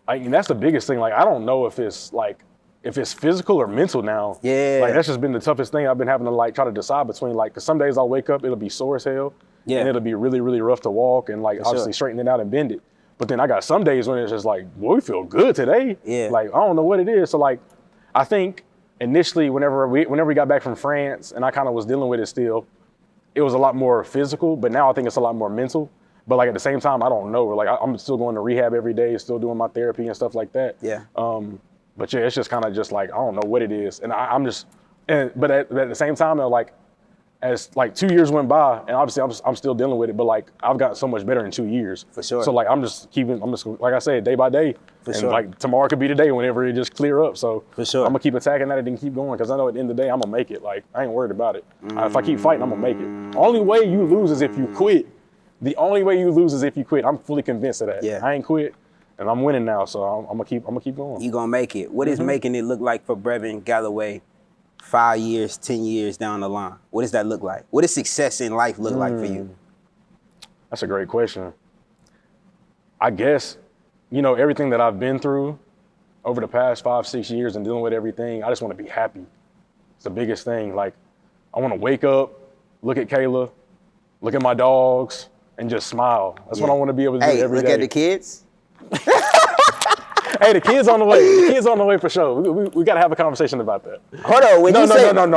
S2: and that's the biggest thing. Like, I don't know if it's physical or mental now.
S1: Yeah.
S2: Like, that's just been the toughest thing I've been having to like try to decide between. Like, cause some days I'll wake up, it'll be sore as hell. Yeah. And it'll be really, really rough to walk and like obviously straighten it out and bend it. But then I got some days when it's just like, boy, we feel good today.
S1: Yeah.
S2: Like, I don't know what it is. So like, I think initially whenever we got back from France and I kind of was dealing with it still, it was a lot more physical, but now I think it's a lot more mental. But like at the same time, I don't know. Like I'm still going to rehab every day, still doing my therapy and stuff like that.
S1: Yeah.
S2: But yeah, it's just kind of just like, I don't know what it is. And but at the same time, though, like as like 2 years went by, and obviously I'm still dealing with it, but like I've gotten so much better in 2 years.
S1: For sure.
S2: So like I'm just like I said, day by day.
S1: For sure.
S2: Like tomorrow could be the day whenever it just clear up. So
S1: for sure.
S2: I'm gonna keep attacking at it and keep going because I know at the end of the day I'm gonna make it. Like I ain't worried about it. If I keep fighting, I'm gonna make it. Only way you lose is if you quit. The only way you lose is if you quit. I'm fully convinced of that.
S1: Yeah.
S2: I ain't quit, and I'm winning now, so I'm gonna keep going.
S1: You gonna make it. What is making it look like for Brevin Galloway 5 years, 10 years down the line? What does that look like? What does success in life look like for you?
S2: That's a great question. I guess, everything that I've been through over the past 5-6 years and dealing with everything, I just want to be happy. It's the biggest thing. Like, I want to wake up, look at Kayla, look at my dogs, and just smile. That's what I want to be able to do every day.
S1: Look at the kids.
S2: Hey, the kid's on the way. The kid's on the way for sure. We got to have a conversation about that.
S1: Hold on. When you say on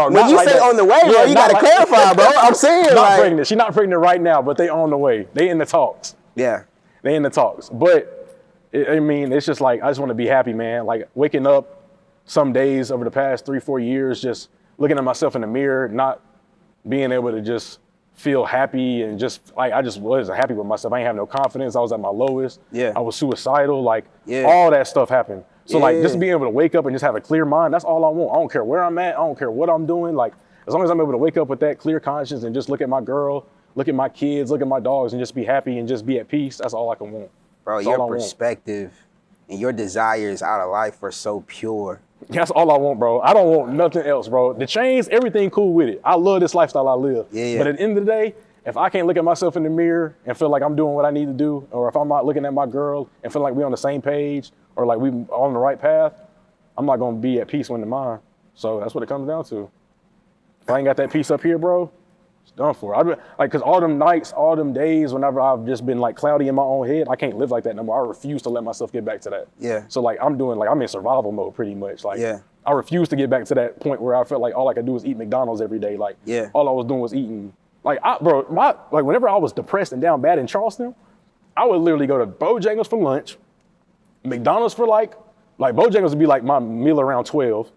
S1: the way, bro, you got to clarify, bro. I'm saying
S2: not pregnant. She's not pregnant right now, but they on the way. They in the talks.
S1: Yeah.
S2: They in the talks. But, it's just like, I just want to be happy, man. Like, waking up some days over the past 3-4 years, just looking at myself in the mirror, not being able to just feel happy and just like I just wasn't happy with myself. I ain't have no confidence. I was at my lowest.
S1: Yeah.
S2: I was suicidal. Like all that stuff happened. So like just being able to wake up and just have a clear mind, that's all I want. I don't care where I'm at. I don't care what I'm doing. Like as long as I'm able to wake up with that clear conscience and just look at my girl, look at my kids, look at my dogs and just be happy and just be at peace, that's all I can want.
S1: Bro,
S2: that's
S1: your perspective and your desires out of life are so pure.
S2: That's all I want, bro. I don't want nothing else, bro. The chains, everything cool with it. I love this lifestyle I live.
S1: Yeah.
S2: But at the end of the day, if I can't look at myself in the mirror and feel like I'm doing what I need to do, or if I'm not looking at my girl and feel like we're on the same page or like we on the right path, I'm not gonna be at peace when in mine. So that's what it comes down to. If I ain't got that peace up here, bro, it's done for. Cause all them nights, all them days, whenever I've just been like cloudy in my own head, I can't live like that no more. I refuse to let myself get back to that.
S1: Yeah.
S2: So like I'm in survival mode pretty much. Like I refuse to get back to that point where I felt like all I could do was eat McDonald's every day. Like all I was doing was eating. Like whenever I was depressed and down bad in Charleston, I would literally go to Bojangles for lunch, McDonald's for like Bojangles would be like my meal around 12.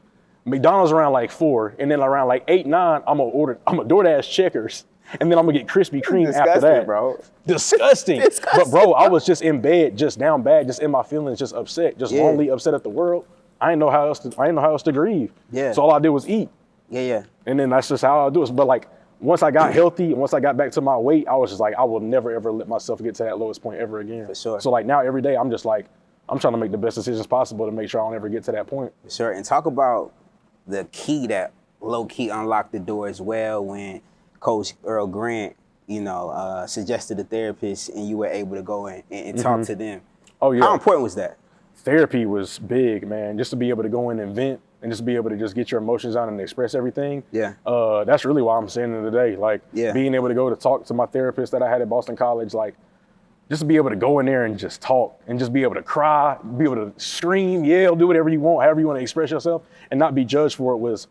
S2: McDonald's around like 4, and then around like 8, 9, I'm gonna DoorDash Checkers, and then I'm gonna get Krispy Kreme after that.
S1: Bro.
S2: Disgusting. But bro, I was just in bed, just down bad, just in my feelings, just upset, just lonely, upset at the world. I didn't know how else to grieve.
S1: Yeah.
S2: So all I did was eat.
S1: Yeah.
S2: And then that's just how I do it. But like once I got healthy and once I got back to my weight, I was just like, I will never ever let myself get to that lowest point ever again.
S1: For sure.
S2: So like now every day I'm just like, I'm trying to make the best decisions possible to make sure I don't ever get to that point.
S1: For sure. And talk about the key that low-key unlocked the door as well when Coach Earl Grant, suggested a therapist and you were able to go in and talk to them.
S2: Oh yeah.
S1: How important was that?
S2: Therapy was big, man. Just to be able to go in and vent and just be able to just get your emotions out and express everything.
S1: Yeah.
S2: That's really why I'm standing today. Like being able to go to talk to my therapist that I had at Boston College, like just to be able to go in there and just talk and just be able to cry, be able to scream, yell, do whatever you want, however you want to express yourself and not be judged for it was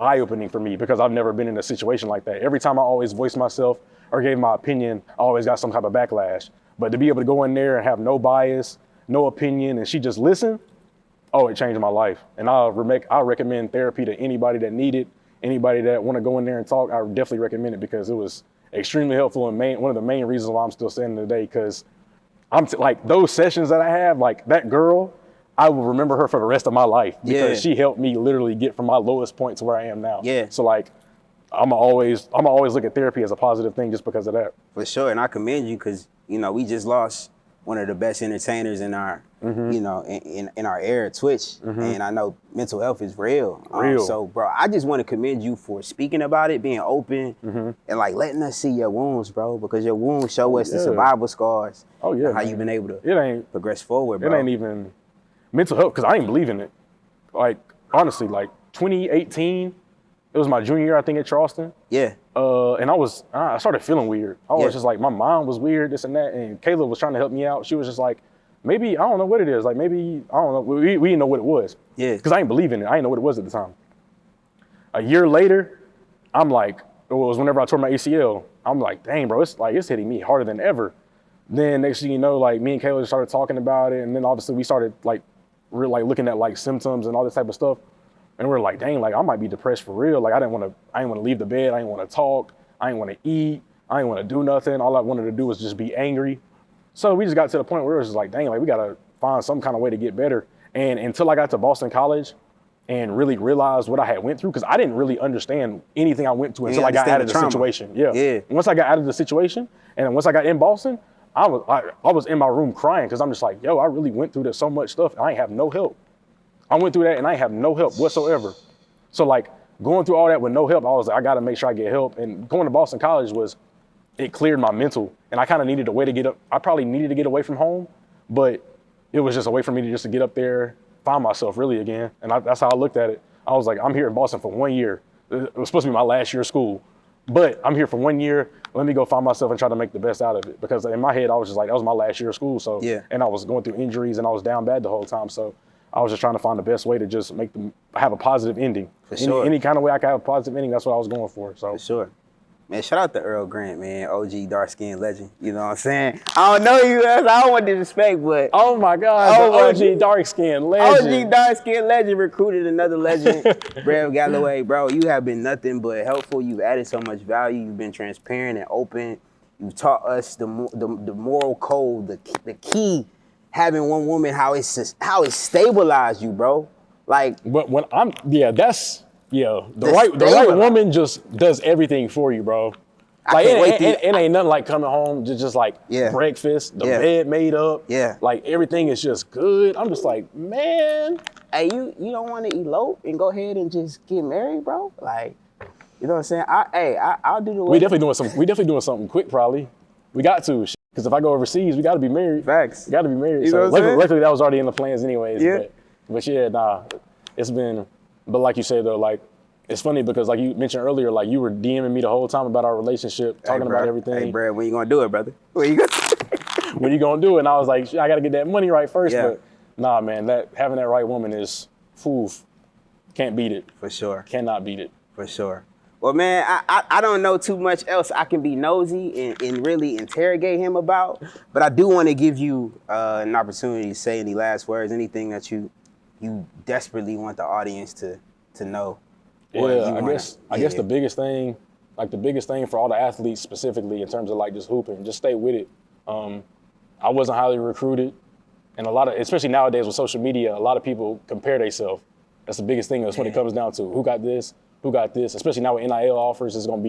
S2: eye-opening for me because I've never been in a situation like that. Every time I always voiced myself or gave my opinion, I always got some type of backlash. But to be able to go in there and have no bias, no opinion, and she just listen, it changed my life. And I recommend therapy to anybody that need it, anybody that want to go in there and talk. I definitely recommend it because it was extremely helpful and one of the main reasons why I'm still standing today. Because like those sessions that I have, like that girl, I will remember her for the rest of my life because she helped me literally get from my lowest point to where I am now.
S1: Yeah.
S2: So like, I'm always look at therapy as a positive thing just because of that.
S1: For sure, and I commend you because we just lost one of the best entertainers in our, you know, in our era, Twitch. And I know mental health is real. So, bro, I just want to commend you for speaking about it, being open, and like letting us see your wounds, bro, because your wounds show us the survival scars. And how you've been able to progress forward, bro.
S2: It ain't even mental health, because I ain't believe in it. Like, honestly, like 2018, it was my junior year, I think, at Charleston.
S1: Yeah.
S2: And I started feeling weird. I was just like, my mind was weird, this and that. And Kayla was trying to help me out. She was just like, maybe, I don't know what it is. Like, maybe, I don't know. We didn't know what it was.
S1: Yeah.
S2: Because I didn't believe in it. I didn't know what it was at the time. A year later, I'm like, it was whenever I tore my ACL. I'm like, dang, bro, it's hitting me harder than ever. Then next thing you know, like, me and Kayla started talking about it. And then obviously we started like looking at like symptoms and all this type of stuff. And we're like, dang, like I might be depressed for real. Like I didn't want to leave the bed. I didn't want to talk. I didn't want to eat. I didn't want to do nothing. All I wanted to do was just be angry. So we just got to the point where it was just like, dang, like we got to find some kind of way to get better. And until I got to Boston College and really realized what I had went through, because I didn't really understand anything I went through until I got out of the situation. Yeah. And once I got out of the situation and once I got in Boston, I was in my room crying because I'm just like, yo, I really went through so much stuff and I ain't have no help. I went through that and I have no help whatsoever. So like going through all that with no help, I was like, I got to make sure I get help. And going to Boston College it cleared my mental. And I kind of needed a way to get up. I probably needed to get away from home, but it was just a way for me to get up there, find myself really again. And that's how I looked at it. I was like, I'm here in Boston for 1 year. It was supposed to be my last year of school, but I'm here for 1 year. Let me go find myself and try to make the best out of it. Because in my head, I was just like, that was my last year of school. So, and I was going through injuries and I was down bad the whole time. So I was just trying to find the best way to just have a positive ending. For sure. Any kind of way I could have a positive ending, that's what I was going for. So.
S1: For sure. Man, shout out to Earl Grant, man. OG dark-skinned legend. You know what I'm saying? I don't know you guys. I don't want to disrespect, but...
S2: Oh, my God. OG dark-skinned legend.
S1: OG dark-skinned legend recruited another legend, Brevin Galloway. Bro, you have been nothing but helpful. You've added so much value. You've been transparent and open. You've taught us the moral code, the key, having one woman, how it stabilized you, bro. Like...
S2: But when the right woman just does everything for you, bro. Like it ain't nothing like coming home just like breakfast, the bed made up. Yeah. Like everything is just good. I'm just like, man.
S1: Hey, you don't want to elope and go ahead and just get married, bro? Like, you know what I'm saying? I'll do the way.
S2: We definitely doing something quick, probably. We got to, because if I go overseas, we got to be married.
S1: Facts.
S2: Got to be married. So luckily that was already in the plans anyways. Yeah. But yeah, nah, it's been. But like you said though, like it's funny because like you mentioned earlier, like you were DMing me the whole time about our relationship, talking about everything.
S1: Hey, bro, when you gonna do it, brother? When you
S2: gonna do it? And I was like, I gotta get that money right first. Yeah. But nah, man, having that right woman is, can't beat it.
S1: For sure.
S2: Cannot beat it.
S1: For sure. Well, man, I don't know too much else I can be nosy and really interrogate him about, but I do want to give you an opportunity to say any last words, anything that you desperately want the audience to know.
S2: Yeah, I guess the biggest thing for all the athletes specifically in terms of like just hooping, just stay with it. I wasn't highly recruited, and especially nowadays with social media, a lot of people compare themselves. That's the biggest thing. That's when it comes down to who got this, especially now with NIL offers, it's gonna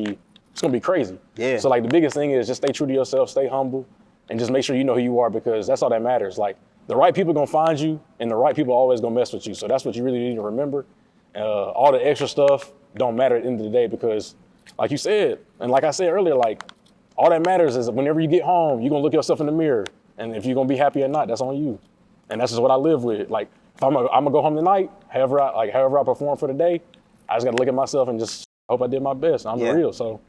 S2: be crazy. Yeah. So like the biggest thing is just stay true to yourself, stay humble, and just make sure you know who you are, because that's all that matters. Like the right people gonna find you, and the right people always gonna mess with you. So that's what you really need to remember. All the extra stuff don't matter at the end of the day, because like you said, and like I said earlier, like all that matters is whenever you get home, you're gonna look yourself in the mirror, and if you're gonna be happy or not, that's on you. And that's just what I live with. Like if I'm gonna go home tonight, however I perform for the day, I just gotta look at myself and just hope I did my best. I'm real. So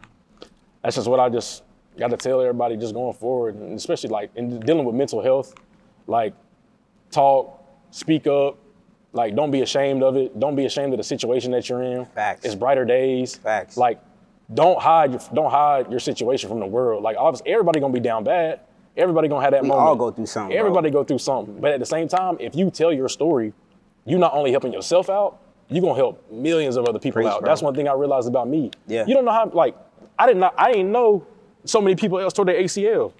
S2: that's just what I just gotta tell everybody just going forward, and especially like in dealing with mental health, like talk, speak up, like don't be ashamed of it. Don't be ashamed of the situation that you're in.
S1: Facts.
S2: It's brighter days.
S1: Facts.
S2: Like don't hide your situation from the world. Like obviously everybody gonna be down bad. Everybody gonna have that moment.
S1: We all go through something.
S2: Everybody go through something. But at the same time, if you tell your story, you're not only helping yourself out, you're gonna help millions of other people out. Bro. That's one thing I realized about me. Yeah. You don't know how, like, I didn't know so many people else tore their ACL.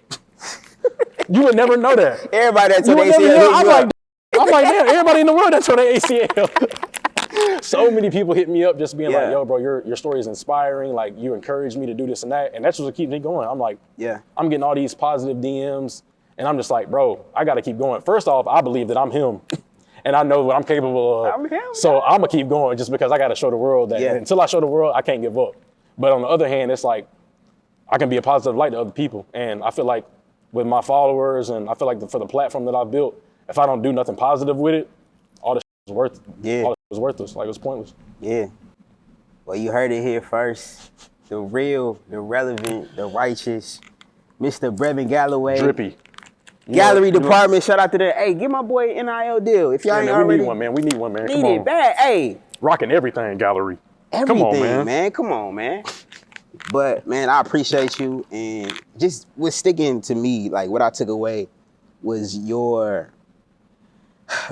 S2: You would never know that.
S1: Everybody that tore their ACL.
S2: I'm like, man, everybody in the world that tore their ACL. So many people hit me up just being like, yo, bro, your story is inspiring. Like, you encouraged me to do this and that. And that's what keeps me going. I'm like, I'm getting all these positive DMs. And I'm just like, bro, I got to keep going. First off, I believe that I'm him. And I know what I'm capable of. So I'm going to keep going just because I got to show the world that until I show the world, I can't give up. But on the other hand, it's like I can be a positive light to other people. And I feel like with my followers and I feel like for the platform that I've built, if I don't do nothing positive with it, all this was worth it. All this was worthless. Like, it was pointless.
S1: Yeah. Well, you heard it here first. The real, the relevant, the righteous, Mr. Brevin Galloway.
S2: Drippy.
S1: Gallery department, shout out to that. Hey, get my boy an NIL deal. If y'all ain't already.
S2: We need one, man. We need one, man.
S1: Need it bad. Hey.
S2: Rocking everything, Gallery.
S1: Everything,
S2: come on, man.
S1: Come on, man. But, man, I appreciate you. And just what's sticking to me, like what I took away was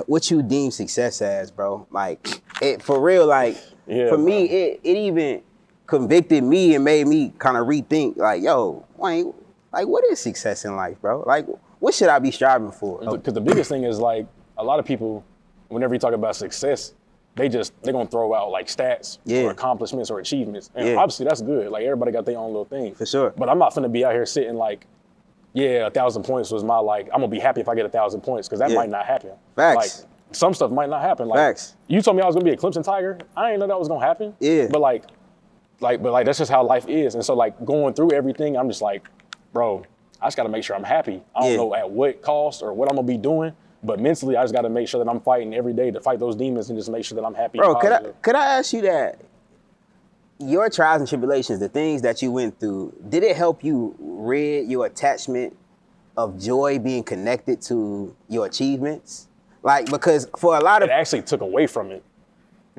S1: what you deem success as, bro. Like, for real, like, for me, it even convicted me and made me kind of rethink, like, yo, Wayne, like, what is success in life, bro? Like, what should I be striving for?
S2: Because the biggest thing is, like, a lot of people, whenever you talk about success, they're going to throw out, like, stats or accomplishments or achievements. And obviously, that's good. Like, everybody got their own little thing.
S1: For sure.
S2: But I'm not finna be out here sitting like, 1,000 points was my, like, I'm going to be happy if I get 1,000 points, because that might not happen.
S1: Facts.
S2: Like, some stuff might not happen. Like,
S1: Facts.
S2: You told me I was going to be a Clemson Tiger. I didn't know that was going to happen.
S1: Yeah.
S2: But, that's just how life is. And so, like, going through everything, I'm just like, bro, I just got to make sure I'm happy. I don't know at what cost or what I'm going to be doing, but mentally, I just got to make sure that I'm fighting every day to fight those demons and just make sure that I'm happy.
S1: Bro, could I ask you that? Your trials and tribulations, the things that you went through, did it help you rid your attachment of joy being connected to your achievements? Like, because for a lot of...
S2: It actually took away from it,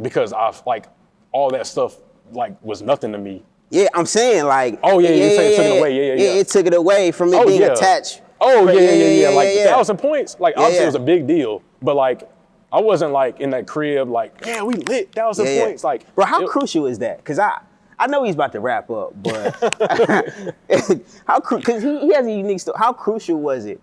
S2: because all that stuff, like, was nothing to me.
S1: Yeah, I'm saying, like...
S2: Oh, yeah, it took it away, yeah.
S1: It took it away from it being attached.
S2: Oh, yeah. Like, 1,000 points, like, obviously it was a big deal, but, like, I wasn't, like, in that crib, like, yeah, we lit 1,000 points. Like,
S1: bro, how crucial is that? Because I know he's about to wrap up, but because he has a unique story. How crucial was it?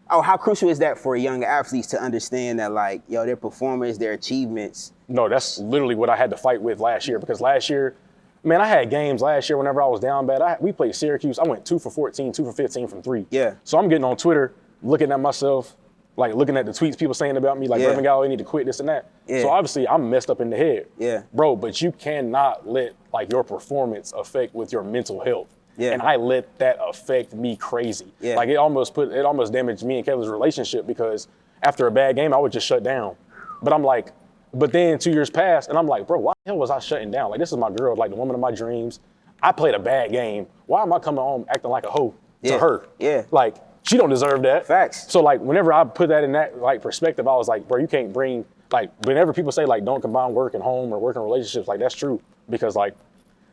S1: Oh, how crucial is that for young athletes to understand that, like, yo, their performance, their achievements?
S2: No, that's literally what I had to fight with last year, because last year, man, I had games last year whenever I was down bad. We played Syracuse. I went 2 for 14, 2 for 15 from 3.
S1: Yeah.
S2: So I'm getting on Twitter, looking at myself, like looking at the tweets people saying about me, like, Brevin Galloway need to quit, this and that. Yeah. So obviously I'm messed up in the head.
S1: Yeah.
S2: Bro, but you cannot let, like, your performance affect with your mental health.
S1: Yeah.
S2: And I let that affect me crazy. Yeah. Like, it almost damaged me and Kevin's relationship, because after a bad game, I would just shut down. But then 2 years passed, and I'm like, bro, why the hell was I shutting down? Like, this is my girl, like, the woman of my dreams. I played a bad game. Why am I coming home acting like a hoe to her?
S1: Yeah.
S2: Like, she don't deserve that.
S1: Facts.
S2: So, like, whenever I put that in that, like, perspective, I was like, bro, you can't bring, like, whenever people say, like, don't combine work and home or work and relationships, like, that's true. Because, like,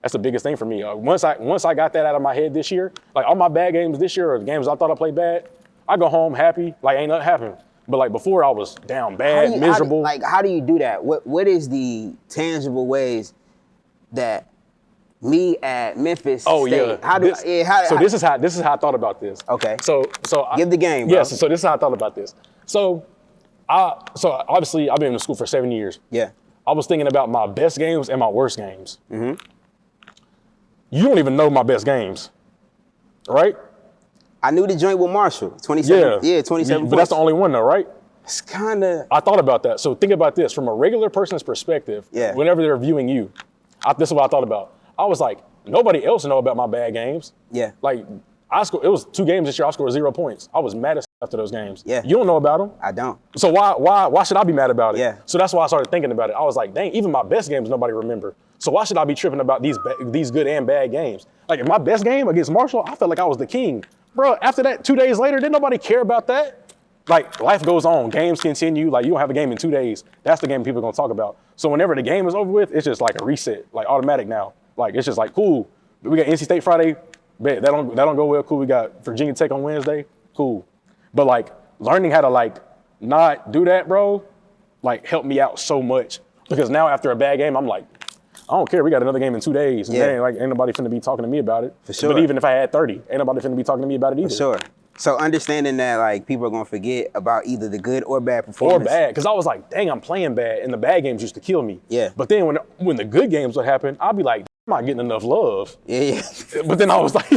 S2: that's the biggest thing for me. Once I got that out of my head this year, like, all my bad games this year, or the games I thought I played bad, I go home happy, like, ain't nothing happened. But, like, before, I was down bad, miserable.
S1: How do you do that? What is the tangible ways that me at Memphis State,
S2: this is how I thought about this.
S1: Okay.
S2: So
S1: give the game, bro.
S2: Yes, so this is how I thought about this. So obviously I've been in school for 7 years.
S1: Yeah.
S2: I was thinking about my best games and my worst games. Mm-hmm. You don't even know my best games, right?
S1: I knew the joint with Marshall, 27. Yeah, 27
S2: But that's the only one though, right?
S1: It's kind of...
S2: I thought about that. So think about this. From a regular person's perspective, whenever they're viewing you, this is what I thought about. I was like, nobody else know about my bad games.
S1: Yeah.
S2: Like, it was 2 games this year, I scored 0 points. I was mad as after those games.
S1: Yeah.
S2: You don't know about them.
S1: I don't.
S2: So why should I be mad about it?
S1: Yeah.
S2: So that's why I started thinking about it. I was like, dang, even my best games nobody remember. So why should I be tripping about these good and bad games? Like, in my best game against Marshall, I felt like I was the king. Bro, after that, 2 days later, didn't nobody care about that? Like, life goes on, games continue. Like, you don't have a game in 2 days. That's the game people are gonna talk about. So whenever the game is over with, it's just like a reset, like automatic now. Like, it's just like, cool. We got NC State Friday, bet that don't go well. Cool. We got Virginia Tech on Wednesday, cool. But, like, learning how to, like, not do that, bro, like, helped me out so much. Because now after a bad game, I'm like, I don't care. We got another game in 2 days. And ain't nobody finna be talking to me about it.
S1: For sure.
S2: But even if I had 30, ain't nobody finna be talking to me about it either.
S1: For sure. So understanding that, like, people are gonna forget about either the good or bad performance.
S2: Or bad, because I was like, dang, I'm playing bad, and the bad games used to kill me.
S1: Yeah.
S2: But then when the good games would happen, I'd be like, I'm not getting enough love.
S1: Yeah.
S2: But then I was like,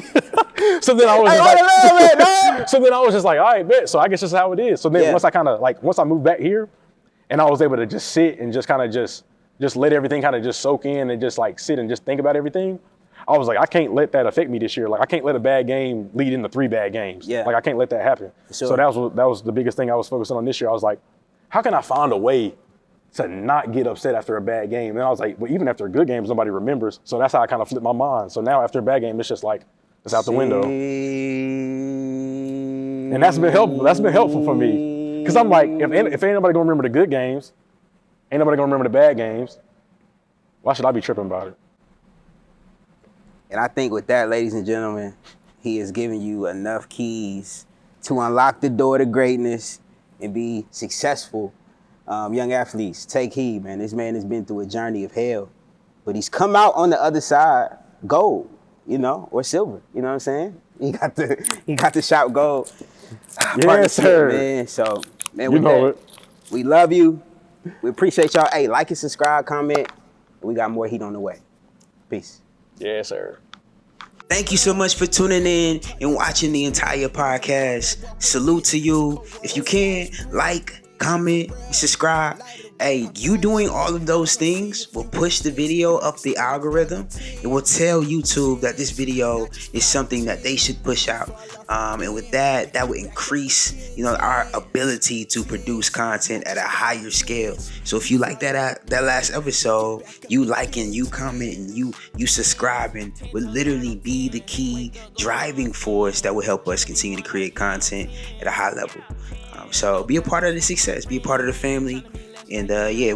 S2: So then I was
S1: Hey,
S2: just
S1: what
S2: like,
S1: a little bit, dog.
S2: so then I was just like, all right, bet. So I guess that's how it is. So then
S1: Yeah.
S2: once I moved back here, and I was able to just sit and just kind of just let everything kind of just soak in and just like sit and just think about everything. I was like, I can't let that affect me this year. Like, I can't let a bad game lead into 3 bad games.
S1: Yeah.
S2: Like, I can't let that happen.
S1: Sure.
S2: So that was the biggest thing I was focusing on this year. I was like, how can I find a way to not get upset after a bad game? And I was like, well, even after good games, nobody remembers. So that's how I kind of flipped my mind. So now after a bad game, it's just like, it's out the window. And that's been helpful. That's been helpful for me. Because I'm like, if ain't nobody gonna remember the good games, ain't nobody gonna remember the bad games, why should I be tripping about it?
S1: And I think with that, ladies and gentlemen, he has given you enough keys to unlock the door to greatness and be successful. Young athletes, take heed, man. This man has been through a journey of hell, but he's come out on the other side gold, or silver. You know what I'm saying? He got the shot gold.
S2: Yes, sir.
S1: Man. So, man,
S2: You know it.
S1: We love you. We appreciate y'all. Hey, like and subscribe, comment. We got more heat on the way. Peace.
S2: Yes, sir.
S1: Thank you so much for tuning in and watching the entire podcast. Salute to you. If you can, like, comment, subscribe. Hey, you doing all of those things will push the video up the algorithm. It will tell YouTube that this video is something that they should push out. And with that will increase, our ability to produce content at a higher scale. So if you like that last episode, you liking, you commenting, you subscribing would literally be the key driving force that will help us continue to create content at a high level. So be a part of the success, be a part of the family. And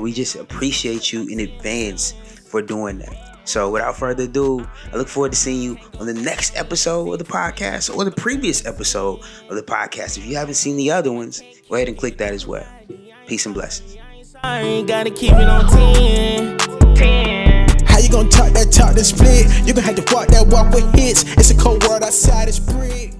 S1: we just appreciate you in advance for doing that. So without further ado, I look forward to seeing you on the next episode of the podcast or the previous episode of the podcast. If you haven't seen the other ones, go ahead and click that as well. Peace and blessings.
S3: I ain't gotta keep it on 10. How you gonna talk that split? You gonna have to walk that walk with hits. It's a cold world outside, it's brick.